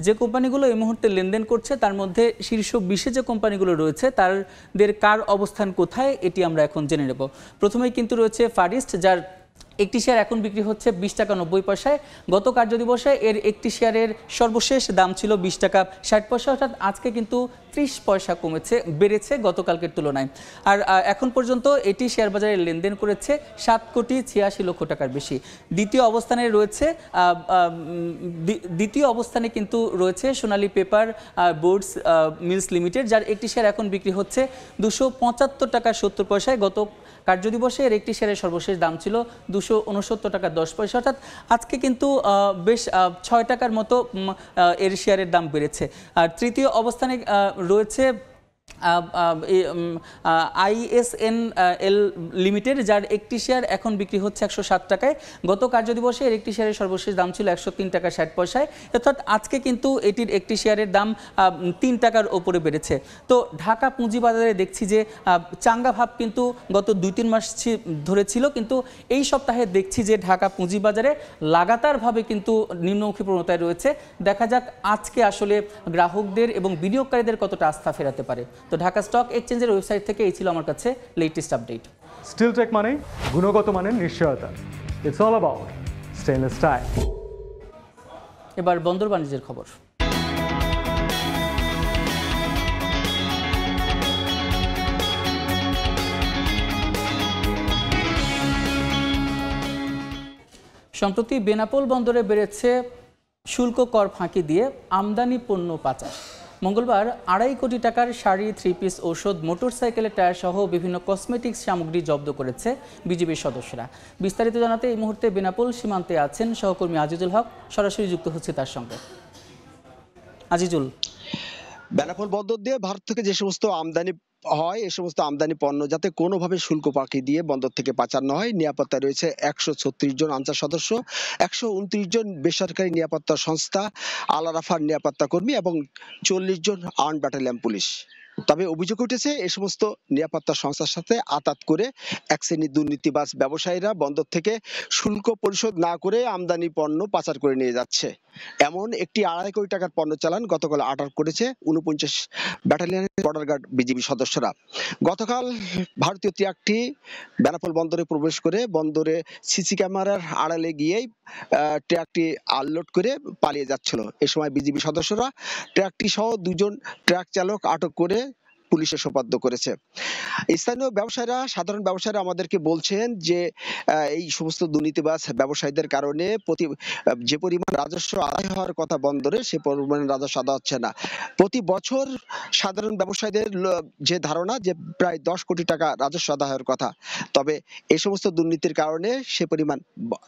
যে কোম্পানিগুলো এই মুহূর্তে লেনদেন করছে তার মধ্যে শীর্ষ 20-এ যে কোম্পানিগুলো রয়েছে তাদের কার অবস্থান কোথায় এটি আমরা এখন জেনে নেব। প্রথমেই কিন্তু রয়েছে ফারিস্ট, যার একটি শেয়ার এখন বিক্রি হচ্ছে 20 টাকা 90 পয়সায়। গত কার্যদিবসে এর একটি শেয়ারের সর্বশেষ দাম ছিল 20 টাকা 60 পয়সা, অর্থাৎ আজকে কিন্তু 30 পয়সা বেড়েছে গতকালকের তুলনায়। আর এখন পর্যন্ত এটি শেয়ার বাজারে লেনদেন করেছে 7 কোটি 86 লক্ষ টাকার বেশি। দ্বিতীয় অবস্থানে কিন্তু রয়েছে সোনালী পেপার বোর্ডস মিলস লিমিটেড, যার একটি শেয়ার এখন বিক্রি হচ্ছে 275 টাকা 70 পয়সায়। গত কার্যদিবসে এর একটি শেয়ারের সর্বশেষ দাম ছিল 269 টাকা 10 পয়সা, অর্থাৎ আজকে কিন্তু বেশ 6 টাকার মতো এর শেয়ারের দাম বেড়েছে। আর তৃতীয় অবস্থানে রয়েছে ISNL লিমিটেড, যার একটি শেয়ার এখন বিক্রি হচ্ছে 107 টাকায়। গত কার্যদিবসে এর একটি শেয়ারের সর্বশেষ দাম ছিল 103 টাকা 60 পয়সায়, অর্থাৎ আজকে কিন্তু এটির একটি শেয়ারের দাম 3 টাকার ওপরে বেড়েছে। তো ঢাকা পুঁজিবাজারে দেখছি যে চাঙ্গা ভাব কিন্তু গত 2-3 মাস ধরে ছিল, কিন্তু এই সপ্তাহে দেখছি যে ঢাকা পুঁজিবাজারে লাগাতারভাবে কিন্তু নিম্নমুখী প্রবণতায় রয়েছে। দেখা যাক আজকে আসলে গ্রাহকদের এবং বিনিয়োগকারীদের কতটা আস্থা ফেরাতে পারে। তো ঢাকা স্টক এক্সচেঞ্জের ওয়েবসাইট থেকে এই ছিল আমার কাছে লেটেস্ট আপডেট। স্টিল টেক মানে গুণগত মানের নিশ্চয়তা। It's all about stainless style. এবার বন্দর বাণিজ্যের খবর। সম্প্রতি বেনাপোল বন্দরে বেড়েছে শুল্ক কর ফাঁকি দিয়ে আমদানি পণ্য পাচার। মঙ্গলবার 2.5 কোটি টাকার শাড়ি, 3 পিস, ঔষধ, মোটরসাইকেলের টায়ার সহ বিভিন্ন কসমেটিক্স সামগ্রী জব্দ করেছে বিজিবির সদস্যরা। বিস্তারিত জানাতে এই মুহূর্তে বেনাপোল সীমান্তে আছেন সহকর্মী আজিজুল হক, সরাসরি যুক্ত হচ্ছে তার সঙ্গে। আজিজুল, বেনাপোল বন্দর দিয়ে ভারত থেকে যে সমস্ত আমদানি হয় এই সমস্ত আমদানি পণ্য যাতে কোনোভাবে শুল্ক ফাঁকি দিয়ে বন্দর থেকে পাচার না হয়, নিরাপত্তায় রয়েছে 136 জন আনসার সদস্য, 129 জন বেসরকারি নিরাপত্তা সংস্থা, আল-আরাফার নিরাপত্তা কর্মী এবং 40 জন আর্মড ব্যাটালিয়ন পুলিশ। তবে অভিযোগ উঠেছে এই সমস্ত নিরাপত্তা সংস্থার সাথে আতাত করে এক শ্রেণীর দুর্নীতিবাজ ব্যবসায়ীরা বন্দর থেকে শুল্ক পরিশোধ না করে আমদানি পণ্য পাচার করে নিয়ে যাচ্ছে। এমন একটি 2.5 কোটি টাকার পণ্য চালান গতকাল আটক করেছে 49 ব্যাটালিয়নের বর্ডার গার্ড বিজিবি সদস্যরা। গতকাল ভারতীয় ট্রাকটি বেনাপোল বন্দরে প্রবেশ করে বন্দরে সিসি ক্যামেরার আড়ালে গিয়েই ট্রাকটি আনলোড করে পালিয়ে যাচ্ছিল। এ সময় বিজিবি সদস্যরা ট্রাকটি সহ 2 জন ট্রাক চালক আটক করে পুলিশে সোপর্দ করেছে। স্থানীয় ব্যবসায়ীরা, সাধারণ ব্যবসায়ীরা আমাদেরকে বলছেন যে এই সমস্ত দুর্নীতিবাজ ব্যবসায়ীদের কারণে যে পরিমাণ রাজস্ব আদায় হওয়ার কথা বন্দরে সে পরিমাণ রাজস্ব আদায় হচ্ছে না। প্রতি বছর সাধারণ ব্যবসায়ীদের যে ধারণা যে প্রায় 10 কোটি টাকা রাজস্ব আদায় হওয়ার কথা, তবে এই সমস্ত দুর্নীতির কারণে সে পরিমাণ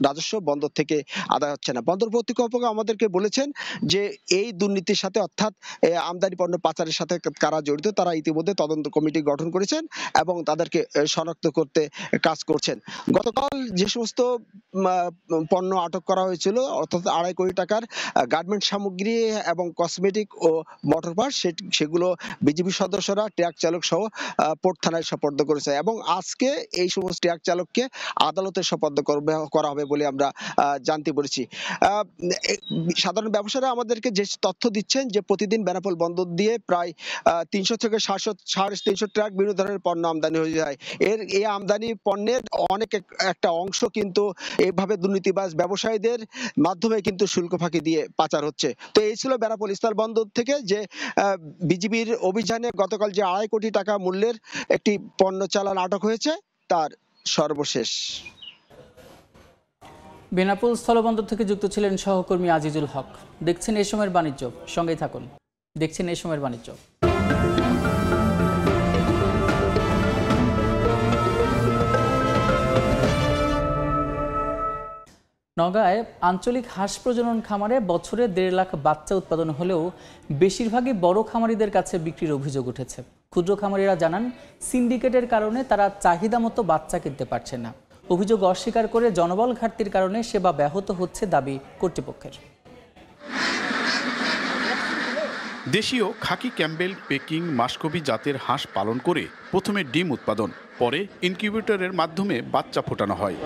রাজস্ব বন্দর থেকে আদায় হচ্ছে না। বন্দর কর্তৃপক্ষ আমাদেরকে বলেছেন যে এই দুর্নীতির সাথে, অর্থাৎ আমদানি পণ্য পাচারের সাথে কারা জড়িত তারা ইতিমধ্যে ইতিমধ্যে তদন্ত কমিটি গঠন করেছেন এবং তাদেরকে শনাক্ত করতে কাজ করছেন। গতকাল যে সমস্ত পণ্য আটক করা হয়েছিল অর্থাৎ 2.5 কোটি টাকার গার্মেন্টস সামগ্রী এবং কসমেটিক ও মোটর পার্টস সেগুলো বিজিবি সদস্যরা ট্রাক চালক সহ পোর্ট থানায় সোপর্দ করেছে এবং আজকে এই সমস্ত ট্রাক চালককে আদালতে সোপর্দ করা হবে বলে আমরা জানতে পেরেছি। সাধারণ ব্যবসায়ীরা আমাদেরকে যে তথ্য দিচ্ছেন যে প্রতিদিন বেনাপোল বন্দর দিয়ে প্রায় 300 থেকে 350 ট্রাক বিভিন্ন ধরনের পণ্য আমদানি হয়ে যায়। এই আমদানি পণ্যের অনেক একটা অংশ কিন্তু এইভাবে দুর্নীতিবাজ ব্যবসায়ীদের মাধ্যমে কিন্তু শুল্ক ফাঁকি দিয়ে পাচার হচ্ছে। তো এই ছিল বেনাপোল স্থল বন্দর থেকে যে বিজিবির অভিযানে গতকাল যে 2.5 কোটি টাকা মূল্যের একটি পণ্য চালান আটক হয়েছে তার সর্বশেষ। বেনাপোল স্থলবন্দর থেকে যুক্ত ছিলেন সহকর্মী আজিজুল হক। দেখছেন এই সময়ের বাণিজ্য, সঙ্গেই থাকুন। দেখছেন এই সময়ের বাণিজ্য। নওগাঁয় আঞ্চলিক হাঁস প্রজনন খামারে বছরে 1.5 লাখ বাচ্চা উৎপাদন হলেও বেশিরভাগই বড় খামারিদের কাছে বিক্রির অভিযোগ উঠেছে। ক্ষুদ্র খামারিরা জানান, সিন্ডিকেটের কারণে তারা চাহিদা মতো বাচ্চা কিনতে পারছে না। অভিযোগ অস্বীকার করে জনবল ঘাটতির কারণে সেবা ব্যাহত হচ্ছে দাবি কর্তৃপক্ষের। দেশীয় খাকি ক্যাম্বেল, পেকিং, মাসকবি জাতের হাঁস পালন করে প্রথমে ডিম উৎপাদন, পরে ইনকিউবেটরের মাধ্যমে বাচ্চা ফোটানো হয়।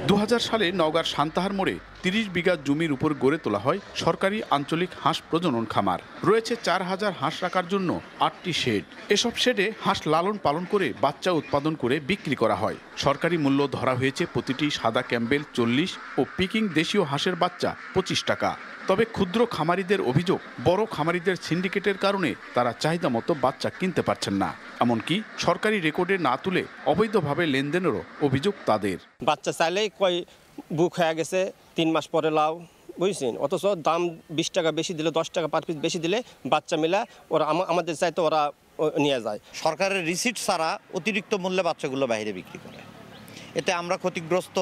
2000 সালে নওগাঁর সান্তাহার মোড়ে 30 বিঘা জমির উপর গড়ে তোলা হয় সরকারি আঞ্চলিক হাঁস প্রজনন খামার। রয়েছে 4000 হাঁস রাখার জন্য 8টি শেড। এসব শেডে হাঁস লালন পালন করে বাচ্চা উৎপাদন করে বিক্রি করা হয়। সরকারি মূল্য ধরা হয়েছে প্রতিটি সাদা ক্যাম্বেল 40 ও পিকিং দেশীয় হাঁসের বাচ্চা 25 টাকা। তবে ক্ষুদ্র খামারিদের অভিযোগ, বড় খামারিদের সিন্ডিকেটের কারণে তারা চাহিদা মতো বাচ্চা কিনতে পারছেন না। এমনকি সরকারি রেকর্ডে না তুলে অবৈধভাবে লেনদেনেরও অভিযোগ তাদের। বাচ্চা চাইলেই কয় বুক হয়ে গেছে, 3 মাস পরে লাও, বুঝছেন? অথচ দাম 20 টাকা বেশি দিলে, 10 টাকা পার পিস বেশি দিলে বাচ্চা মিলা ওরা আমাদের চাইতে ওরা নিয়ে যায়। সরকারের রিসিট ছাড়া অতিরিক্ত মূল্যে বাচ্চাগুলো বাইরে বিক্রি করে। এতে আমরা ক্ষতিগ্রস্ত।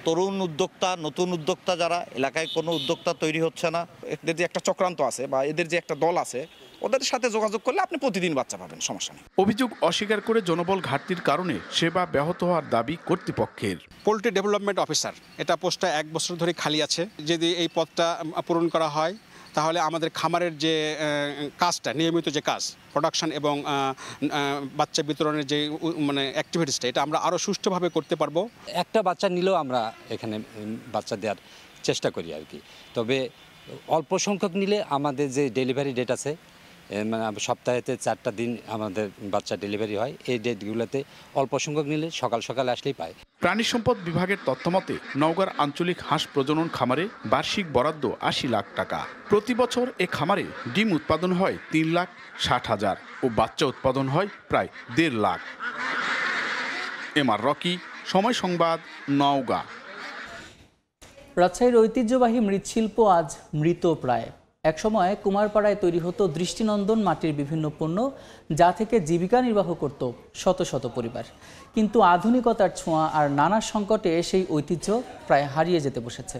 তরুণ উদ্যোক্তা, নতুন উদ্যোক্তা যারা, এলাকায় কোনো উদ্যোক্তা তৈরি হচ্ছে না। এদের যে একটা চক্রান্ত আছে বা এদের যে একটা দল আছে, ওদের সাথে যোগাযোগ করলে আপনি প্রতিদিন বাচ্চা পাবেন, সমস্যা নেই। অভিযোগ অস্বীকার করে জনবল ঘাটতির কারণে সেবা ব্যাহত হওয়ার দাবি কর্তৃপক্ষের। পোল্ট্রি ডেভেলপমেন্ট অফিসার, এটা পোস্টটা 1 বছর ধরে খালি আছে। যদি এই পদটা পূরণ করা হয় তাহলে আমাদের খামারের যে কাজটা, নিয়মিত যে কাজ, প্রোডাকশন এবং বাচ্চা বিতরণের যে অ্যাক্টিভিটিসটা, এটা আমরা আরও সুষ্ঠুভাবে করতে পারবো। একটা বাচ্চা নিলেও আমরা এখানে বাচ্চা দেওয়ার চেষ্টা করি আর কি। তবে অল্প সংখ্যক নিলে আমাদের যে ডেলিভারি ডেট আছে, সপ্তাহেতে 4টা দিন আমাদের বাচ্চা ডেলিভারি হয়। এই ডেটগুলোতে অল্প সংখ্যক নিলে সকাল সকাল আসলেই পায়। প্রাণী সম্পদ বিভাগের তথ্যমতে নওগাঁর আঞ্চলিক হাঁস প্রজনন খামারে বার্ষিক বরাদ্দ 80 লাখ টাকা। প্রতি বছর এ খামারে ডিম উৎপাদন হয় 3,60,000 ও বাচ্চা উৎপাদন হয় প্রায় 1.5 লাখ। এমআর রকি, সময় সংবাদ, নওগাঁ। রাজশাহীর ঐতিহ্যবাহী মৃৎশিল্প আজ মৃত প্রায়। একসময় কুমারপাড়ায় তৈরি হতো দৃষ্টিনন্দন মাটির বিভিন্ন পণ্য, যা থেকে জীবিকা নির্বাহ করত শত শত পরিবার। কিন্তু আধুনিকতার ছোঁয়া আর নানা সংকটে সেই ঐতিহ্য প্রায় হারিয়ে যেতে বসেছে।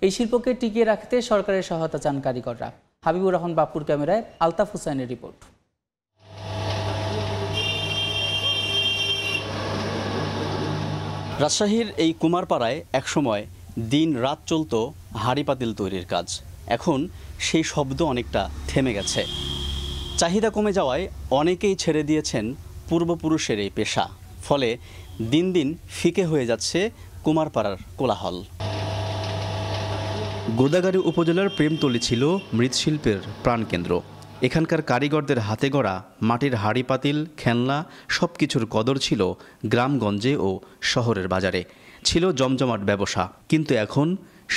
এই শিল্পকে টিকিয়ে রাখতে সরকারের সহায়তা চান কারিগররা। হাবিবুর রহমান বাপুর ক্যামেরায় আলতাফ হুসাইনের রিপোর্ট। রাজশাহীর এই কুমারপাড়ায় একসময় দিন রাত চলত হাঁড়ি পাতিল তৈরির কাজ। এখন সেই শব্দ অনেকটা থেমে গেছে। চাহিদা কমে যাওয়ায় অনেকেই ছেড়ে দিয়েছেন পূর্বপুরুষের এই পেশা। ফলে দিন দিন ফিকে হয়ে যাচ্ছে কুমারপাড়ার কোলাহল। গোদাগাড়ী উপজেলার প্রেমতলী ছিল মৃৎশিল্পের প্রাণকেন্দ্র। এখানকার কারিগরদের হাতে গড়া মাটির হাঁড়ি পাতিল, খেলনা সব কিছুর কদর ছিল গ্রামগঞ্জে ও শহরের বাজারে। ছিল জমজমাট ব্যবসা। কিন্তু এখন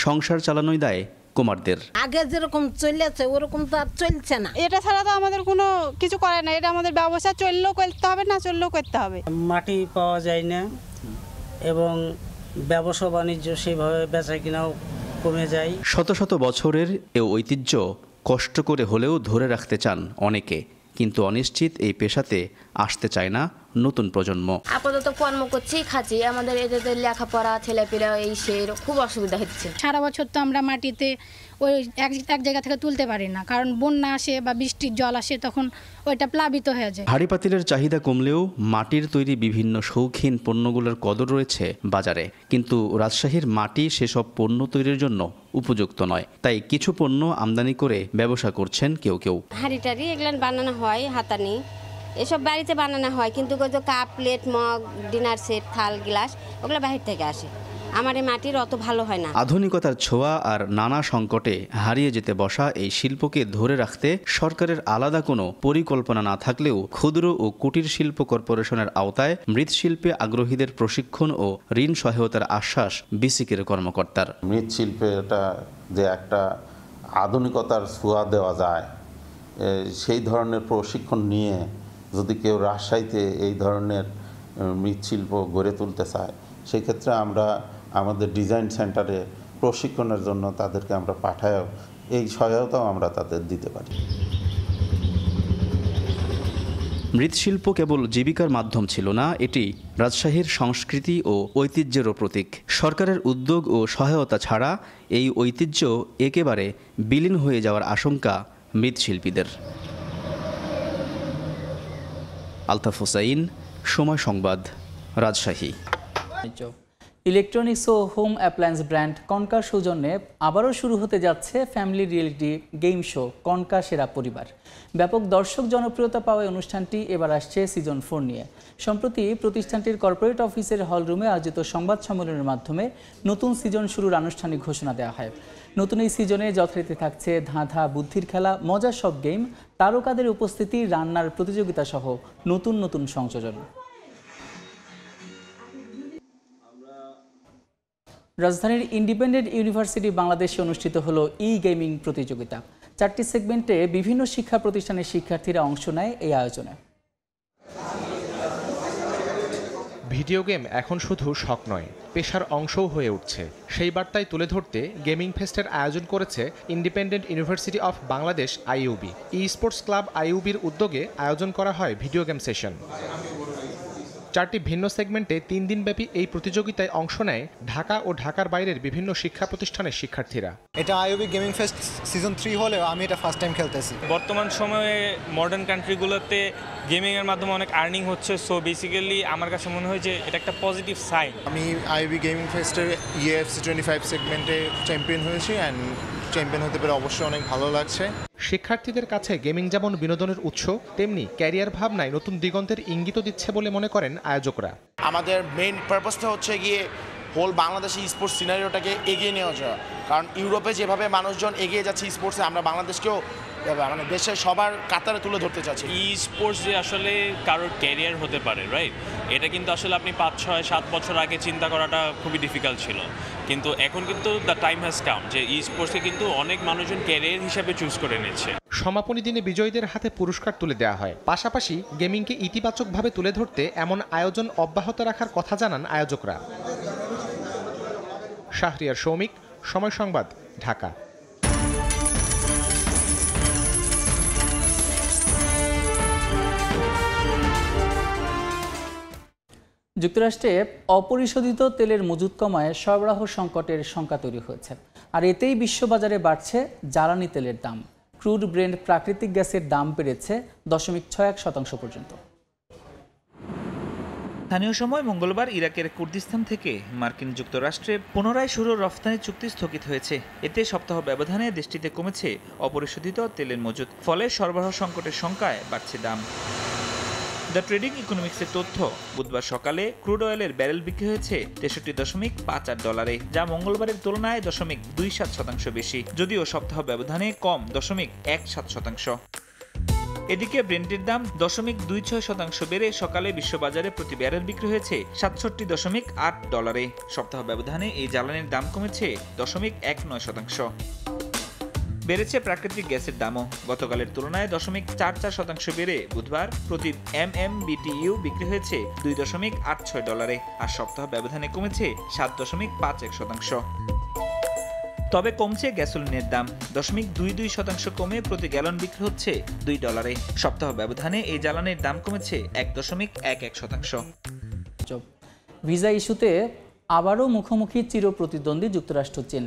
সংসার চালানোই দায় কুমারদের। আগে যেরকম চলেছে ওরকম তো আর চলছে না। এটা ছাড়া তো আমাদের কোনো কিছু করে না। এটা আমাদের ব্যবসা চললেও করতে হবে, না চললেও করতে হবে। মাটি পাওয়া যায় না এবং ব্যবসা বাণিজ্য সেভাবে বেচা কিনাও কমে যায়। শত শত বছরের এ ঐতিহ্য কষ্ট করে হলেও ধরে রাখতে চান অনেকে। কিন্তু অনিশ্চিত এই পেশাতে আসতে চায় না নতুন প্রজন্ম। আপাতত কর্ম করছি, খাচ্ছি, আমাদের এদের লেখাপড়া ছেলেপেলে এই সে খুব অসুবিধা হচ্ছে। সারা বছর তো আমরা মাটিতে ওই এক জায়গা থেকে তুলতে পারি না, কারণ বন্যা আসে বা বৃষ্টির জল আসে, তখন ওইটা প্লাবিত হয়ে যায়। হাঁড়ি পাতিলের চাহিদা কমলেও মাটির তৈরি বিভিন্ন শৌখিন পণ্যগুলোর কদর রয়েছে বাজারে, কিন্তু রাজশাহীর মাটি সেসব পণ্য তৈরির জন্য উপযুক্ত নয়। তাই কিছু পণ্য আমদানি করে ব্যবসা করছেন কেউ কেউ। হাঁড়ি টাড়ি এগুলো বানানো হয়, হাতানি এসব বাড়িতে বানানো হয়, কিন্তু cup plate mug dinner set থাল গ্লাস ওগুলো বাহির থেকে আসে। আমার এই মাটির অত ভালো হয় না। আধুনিকতার ছোঁয়া আর নানা সংকটে হারিয়ে যেতে বসা এই শিল্পকে ধরে রাখতে সরকারের আলাদা কোনো পরিকল্পনা না থাকলেও ক্ষুদ্র ও কুটির শিল্প কর্পোরেশনের আওতায় মৃৎশিল্পে আগ্রহীদের প্রশিক্ষণ ও ঋণ সহায়তার আশ্বাস বিসিকের কর্মকর্তার। মৃৎশিল্পেটা যে একটা আধুনিকতার ছোঁয়া দেওয়া যায়, সেই ধরনের প্রশিক্ষণ নিয়ে যদি কেউ রাজশাহীতে এই ধরনের মৃৎশিল্প গড়ে তুলতে চায়, সেই ক্ষেত্রে আমরা আমাদের ডিজাইন সেন্টারে প্রশিক্ষণের জন্য তাদেরকে আমরা পাঠায়ও এই সহায়তাও আমরা তাদের দিতে পারি। মৃৎশিল্প কেবল জীবিকার মাধ্যম ছিল না, এটি রাজশাহীর সংস্কৃতি ও ঐতিহ্যেরও প্রতীক। সরকারের উদ্যোগ ও সহায়তা ছাড়া এই ঐতিহ্য একেবারে বিলীন হয়ে যাওয়ার আশঙ্কা মৃৎশিল্পীদের। আলতাফ হোসাইন, সময় সংবাদ, রাজশাহী। ইলেকট্রনিক্স ও হোম অ্যাপ্লায়েন্স ব্র্যান্ড কনকার সৌজন্যে আবারও শুরু হতে যাচ্ছে family reality game show concha সেরা পরিবার। ব্যাপক দর্শক জনপ্রিয়তা পাওয়া অনুষ্ঠানটি এবার আসছে সিজন 4 নিয়ে। সম্প্রতি প্রতিষ্ঠানটির কর্পোরেট অফিসের হলরুমে আয়োজিত সংবাদ সম্মেলনের মাধ্যমে নতুন সিজন শুরুর আনুষ্ঠানিক ঘোষণা দেওয়া হয়। নতুন এই সিজনে যথারীতি থাকছে ধাঁধা, বুদ্ধির খেলা, মজার সব গেম, তারকাদের উপস্থিতি, রান্নার প্রতিযোগিতা সহ নতুন নতুন সংযোজন। রাজধানীর ইন্ডিপেন্ডেন্ট ইউনিভার্সিটি বাংলাদেশে অনুষ্ঠিত হলো গেমিং প্রতিযোগিতা। 4টি সেগমেন্টে বিভিন্ন শিক্ষা প্রতিষ্ঠানের শিক্ষার্থীরা অংশ নেয় এই আয়োজনে। ভিডিও গেম এখন শুধু শখ নয়, পেশার অংশও হয়ে উঠছে। সেই বার্তায় তুলে ধরতে গেমিং ফেস্টের আয়োজন করেছে Independent University of Bangladesh IUB. Sports club আইইউবির উদ্যোগে আয়োজন করা হয় ভিডিও গেম সেশন। 4টি ভিন্ন সেগমেন্টে 3 দিনব্যাপী এই প্রতিযোগিতায় অংশ নেয় ঢাকা ও ঢাকার বাইরের বিভিন্ন শিক্ষা প্রতিষ্ঠানের শিক্ষার্থীরা। এটা আইইউবি গেমিং ফেস্ট সিজন 3 হলেও আমি এটা ফার্স্ট টাইম খেলতেছি। বর্তমান সময়ে মডার্ন কান্ট্রিগুলোতে গেমিংয়ের মাধ্যমে অনেক আর্নিং হচ্ছে, সো বেসিক্যালি আমার কাছে মনে হয় যে এটা একটা পজিটিভ সাইন। আমি আইইউবি গেমিং ফেস্টের ইএফসি 25 সেগমেন্টে চ্যাম্পিয়ন হয়েছি অ্যান্ড চ্যাম্পিয়ন হতে পেরে অবশ্যই অনেক ভালো লাগছে। শিক্ষার্থীদের কাছে গেমিং যেমন বিনোদনের উৎস, তেমনি ক্যারিয়ার ভাবনায় নতুন দিগন্তের ইঙ্গিত দিচ্ছে বলে মনে করেন আয়োজকরা। আমাদের মেইন পারপাসটা হচ্ছে গিয়ে হোল বাংলাদেশি স্পোর্টস সিনারিওটাকে এগিয়ে নেওয়া যায়, কারণ ইউরোপে যেভাবে মানুষজন এগিয়ে যাচ্ছে স্পোর্টসে, আমরা বাংলাদেশকেও মানে দেশের সবার কাতারে তুলে ধরতে চাচ্ছি। স্পোর্টস যে আসলে কারোর ক্যারিয়ার হতে পারে, রাইট, এটা কিন্তু আসলে আপনি 5, 6, 7 বছর আগে চিন্তা করাটা খুবই ডিফিকাল্ট ছিল, কিন্তু এখন কিন্তু দ্য টাইম হ্যাজ কাম যে স্পোর্টসকে কিন্তু অনেক মানুষজন ক্যারিয়ার হিসাবে চুজ করে নিচ্ছে। সমাপনী দিনে বিজয়ীদের হাতে পুরস্কার তুলে দেওয়া হয়। পাশাপাশি গেমিংকে ইতিবাচকভাবে তুলে ধরতে এমন আয়োজন অব্যাহত রাখার কথা জানান আয়োজকরা। শাহরিয়ার সৌমিক, সময় সংবাদ, ঢাকা। যুক্তরাষ্ট্রে অপরিশোধিত তেলের মজুত কমায় সরবরাহ সংকটের শঙ্কা তৈরি হয়েছে, আর এতেই বিশ্ববাজারে বাড়ছে জ্বালানি তেলের দাম। ক্রুড ব্রেন্ট প্রাকৃতিক গ্যাসের দাম বেড়েছে 0.61% পর্যন্ত। স্থানীয় সময় মঙ্গলবার ইরাকের কুর্দিস্তান থেকে মার্কিন যুক্তরাষ্ট্রে পুনরায় শুরু রফতানি চুক্তি স্থগিত হয়েছে। এতে সপ্তাহ ব্যবধানে দেশটিতে কমেছে অপরিশোধিত তেলের মজুত, ফলে সরবরাহ সংকটের শঙ্কায় বাড়ছে দাম। দ্য ট্রেডিং ইকোনমিক্সের তথ্য, বুধবার সকালে ক্রুড অয়েলের ব্যারেল বিক্রি হয়েছে $63.58, যা মঙ্গলবারের তুলনায় 0.27% বেশি, যদিও সপ্তাহ ব্যবধানে কম 0.17%। এদিকে ব্রেন্টের দাম 0.26% বেড়ে সকালে বিশ্ববাজারে প্রতি ব্যারেল বিক্রি হয়েছে $67.8। সপ্তাহ ব্যবধানে এই জ্বালানির দাম কমেছে 0.19%। বেড়েছে প্রাকৃতিক গ্যাসের দামও, গতকালের তুলনায় 0.44% বেড়ে বুধবার প্রতি MMBTU বিক্রি হয়েছে $2.86, আর সপ্তাহ ব্যবধানে কমেছে 7.51%। তবে কমছে গ্যাসোলিনের দাম, 0.22% কমে প্রতি গ্যালন বিক্রি হচ্ছে $2। সপ্তাহ ব্যবধানে এই জ্বালানির দাম কমেছে 1.11%। ভিসা ইস্যুতে আবারও মুখোমুখি চিরপ্রতিদ্বন্দ্বী যুক্তরাষ্ট্র চীন।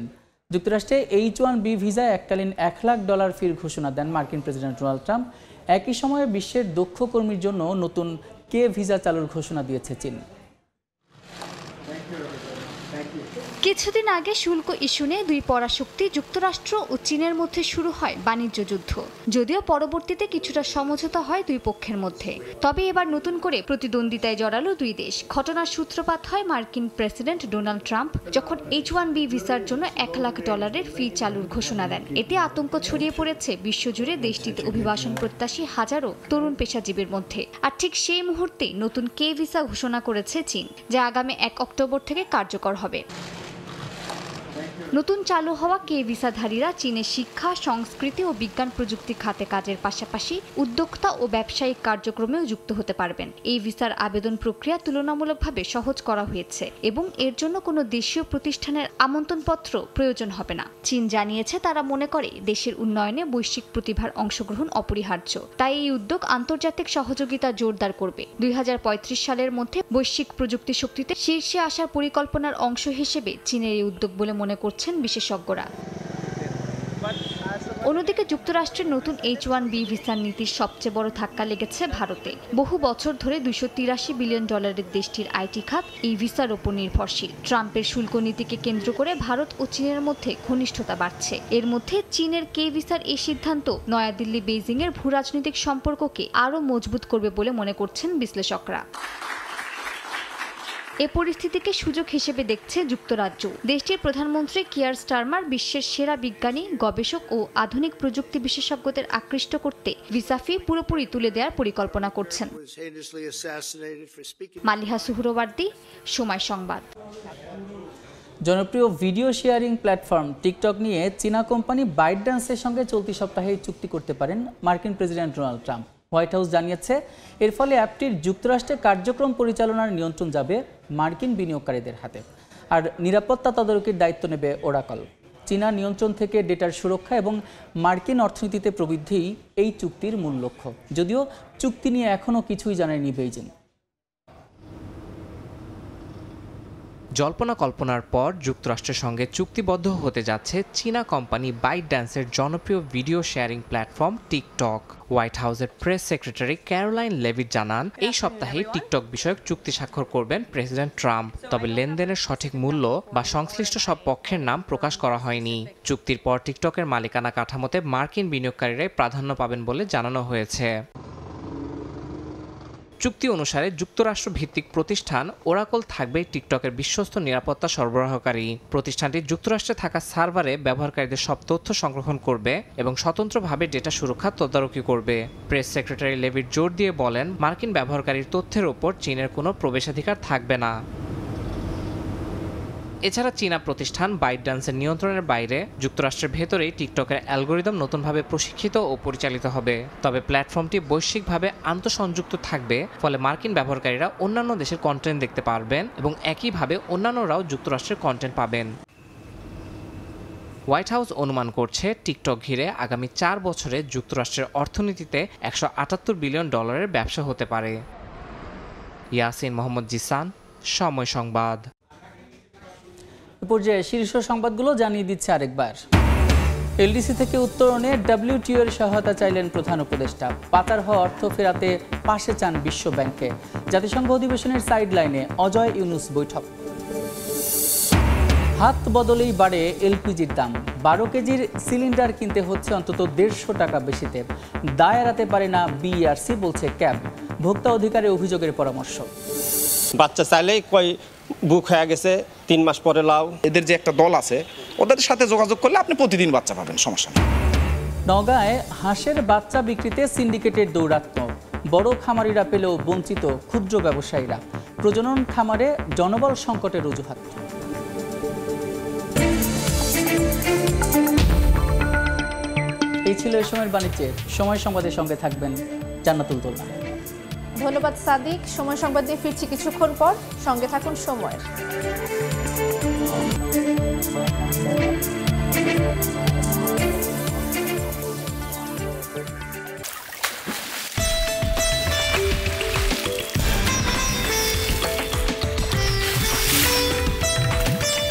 যুক্তরাষ্ট্রে H-1B ভিসা এককালীন $1 লাখ ফির ঘোষণা দেন মার্কিন প্রেসিডেন্ট ডোনাল্ড ট্রাম্প। একই সময়ে বিশ্বের দক্ষ কর্মীর জন্য নতুন কে ভিসা চালুর ঘোষণা দিয়েছে চীন। কিছুদিন আগে শুল্ক ইস্যু নিয়ে দুই পরাশক্তি যুক্তরাষ্ট্র ও চীনের মধ্যে শুরু হয় বাণিজ্য যুদ্ধ। যদিও পরবর্তীতে কিছুটা সমঝোতা হয় দুই পক্ষের মধ্যে, তবে এবার নতুন করে প্রতিদ্বন্দ্বিতায় জড়ালো দুই দেশ। ঘটনার সূত্রপাত হয় মার্কিন প্রেসিডেন্ট ডোনাল্ড ট্রাম্প যখন H-1B ভিসার জন্য $1 লাখ ফি চালুর ঘোষণা দেন। এতে আতঙ্ক ছড়িয়ে পড়েছে বিশ্বজুড়ে দেশটিতে অভিবাসন প্রত্যাশী হাজারো তরুণ পেশাজীবীর মধ্যে। আর ঠিক সেই মুহূর্তেই নতুন কে ভিসা ঘোষণা করেছে চীন, যা আগামী 1 অক্টোবর থেকে কার্যকর হবে। নতুন চালু হওয়া কে ভিসাধারীরা চীনের শিক্ষা, সংস্কৃতি ও বিজ্ঞান প্রযুক্তি খাতে কাজের পাশাপাশি উদ্যোক্তা ও ব্যবসায়িক কার্যক্রমেও যুক্ত হতে পারবেন। এই ভিসার আবেদন প্রক্রিয়া তুলনামূলকভাবে সহজ করা হয়েছে এবং এর জন্য কোনো দেশীয় প্রতিষ্ঠানের আমন্ত্রণপত্র প্রয়োজন হবে না। চীন জানিয়েছে তারা মনে করে দেশের উন্নয়নে বৈশ্বিক প্রতিভার অংশগ্রহণ অপরিহার্য, তাই এই উদ্যোগ আন্তর্জাতিক সহযোগিতা জোরদার করবে। 2035 সালের মধ্যে বৈশ্বিক প্রযুক্তি শক্তিতে শীর্ষে আসার পরিকল্পনার অংশ হিসেবে চীনের এই উদ্যোগ বলে মনে করছেন বিশেষজ্ঞরা। অন্যদিকে যুক্তরাষ্ট্রের নতুন H-1B ভিসার নীতির সবচেয়ে বড় ধাক্কা লেগেছে ভারতে। বহু বছর ধরে $283 বিলিয়ন দেশটির আইটি খাত এই ভিসার ওপর নির্ভরশীল। ট্রাম্পের শুল্ক নীতিকে কেন্দ্র করে ভারত ও চীনের মধ্যে ঘনিষ্ঠতা বাড়ছে। এর মধ্যে চীনের কে ভিসার এই সিদ্ধান্ত নয়াদিল্লি বেইজিং এর ভূরাজনৈতিক সম্পর্ককে আরও মজবুত করবে বলে মনে করছেন বিশ্লেষকরা। এ পরিস্থিতিকে সুযোগ হিসেবে দেখছে যুক্তরাজ্য। দেশটির প্রধানমন্ত্রী কিয়ার স্টারমার বিশ্বের সেরা বিজ্ঞানী, গবেষক ও আধুনিক প্রযুক্তি বিশেষজ্ঞদের আকৃষ্ট করতে ভিসা ফি পুরোপুরি তুলে দেওয়ার পরিকল্পনা করছেন। মালিহা সুহরওয়ার্দী, সময় সংবাদ। জনপ্রিয় ভিডিও শেয়ারিং প্ল্যাটফর্ম টিকটক নিয়ে চীনা কোম্পানি বাইটড্যান্সের সঙ্গে চলতি সপ্তাহে চুক্তি করতে পারেন মার্কিন president Donald Trump. White house জানিয়েছে এর ফলে অ্যাপটির যুক্তরাষ্ট্রে কার্যক্রম পরিচালনার নিয়ন্ত্রণ যাবে মার্কিন বিনিয়োগকারীদের হাতে, আর নিরাপত্তা তদারকির দায়িত্ব নেবে ওরাকল। চীনা নিয়ন্ত্রণ থেকে ডেটার সুরক্ষা এবং মার্কিন অর্থনীতিতে প্রবৃদ্ধিই এই চুক্তির মূল লক্ষ্য, যদিও চুক্তি নিয়ে এখনও কিছুই জানায়নি বেইজিং। জল্পনা কল্পনার পর যুক্তরাষ্ট্রের সঙ্গে চুক্তিবদ্ধ হতে যাচ্ছে চীনা কোম্পানি বাইটড্যান্সের জনপ্রিয় video sharing platform TikTok. White হাউসের প্রেস সেক্রেটারি ক্যারোলাইন লেভিট জানান, এই সপ্তাহে টিকটক বিষয়ক চুক্তি স্বাক্ষর করবেন প্রেসিডেন্ট ট্রাম্প। তবে লেনদেনের সঠিক মূল্য বা সংশ্লিষ্ট সব পক্ষের নাম প্রকাশ করা হয়নি। চুক্তির পর টিকটকের মালিকানা কাঠামোতে মার্কিন বিনিয়োগকারীরাই প্রাধান্য পাবেন বলে জানানো হয়েছে। চুক্তি অনুসারে যুক্তরাষ্ট্র ভিত্তিক প্রতিষ্ঠান ওরাকল থাকবে টিকটকের বিশ্বস্ত নিরাপত্তা সরবরাহকারী। প্রতিষ্ঠানটি যুক্তরাষ্ট্রে থাকা সার্ভারে ব্যবহারকারীদের সব তথ্য সংরক্ষণ করবে এবং স্বতন্ত্রভাবে ডেটা সুরক্ষা তদারকি করবে। প্রেস সেক্রেটারি লেভিট জোর দিয়ে বলেন, মার্কিন ব্যবহারকারীর তথ্যের ওপর চীনের কোনো প্রবেশাধিকার থাকবে না। এছাড়া চীনা প্রতিষ্ঠান বাইটড্যান্সের নিয়ন্ত্রণের বাইরে যুক্তরাষ্ট্রের ভেতরেই টিকটকের অ্যালগোরিদম নতুনভাবে প্রশিক্ষিত ও পরিচালিত হবে। তবে প্ল্যাটফর্মটি বৈশ্বিকভাবে আন্তঃসংযুক্ত থাকবে, ফলে মার্কিন ব্যবহারকারীরা অন্যান্য দেশের কন্টেন্ট দেখতে পারবেন এবং একইভাবে অন্যান্যরাও যুক্তরাষ্ট্রের কন্টেন্ট পাবেন। হোয়াইট হাউস অনুমান করছে টিকটক ঘিরে আগামী 4 বছরে যুক্তরাষ্ট্রের অর্থনীতিতে $178 বিলিয়ন ব্যবসা হতে পারে। ইয়াসিন মোহাম্মদ জিসান, সময় সংবাদ। পর্যায়ে শীর্ষ সংবাদগুলো জানিয়ে দিচ্ছে আরেকবার। এলডিসি থেকে উত্তরণে WTO এর সহায়তা চাইলেন প্রধান উপদেষ্টা। পাচার হওয়া অর্থ ফেরাতে পাশে চান বিশ্ব ব্যাংকে। জাতিসংঘ অধিবেশনের সাইডলাইনে অজয় ইউনুস বৈঠক। হাত বদলেই বাড়ে এলপিজির দাম। 12 কেজির সিলিন্ডার কিনতে হচ্ছে অন্তত $150 টাকা বেশিতে। দায় এড়াতে পারে না বিইআরসি, বলছে ক্যাব। ভোক্তা অধিকারের অভিযোগের পরামর্শ। বাচ্চা চাইলেই বুক হয়ে গেছে, 3 মাস পরে লাও। এদের যে একটা দল আছে ওদের সাথে যোগাযোগ করলে আপনি প্রতিদিন বাচ্চা পাবেন, সমস্যা নেই। নওগাঁয় হাঁসের বাচ্চা বিক্রিতে সিন্ডিকেটের দৌরাত্ম্য। বড় খামারিরা পেলেও বঞ্চিত ক্ষুদ্র ব্যবসায়ীরা। প্রজনন খামারে জনবল সংকটের অজুহাত। এই ছিল এই সময়ের বাণিজ্যের। সময় সংবাদের সঙ্গে থাকবেন জান্নাতুল দোলনা। ধন্যবাদ সাদিক। সময় সংবাদ নিয়ে ফিরছি কিছুক্ষণ পর, সঙ্গে থাকুন সময়ের।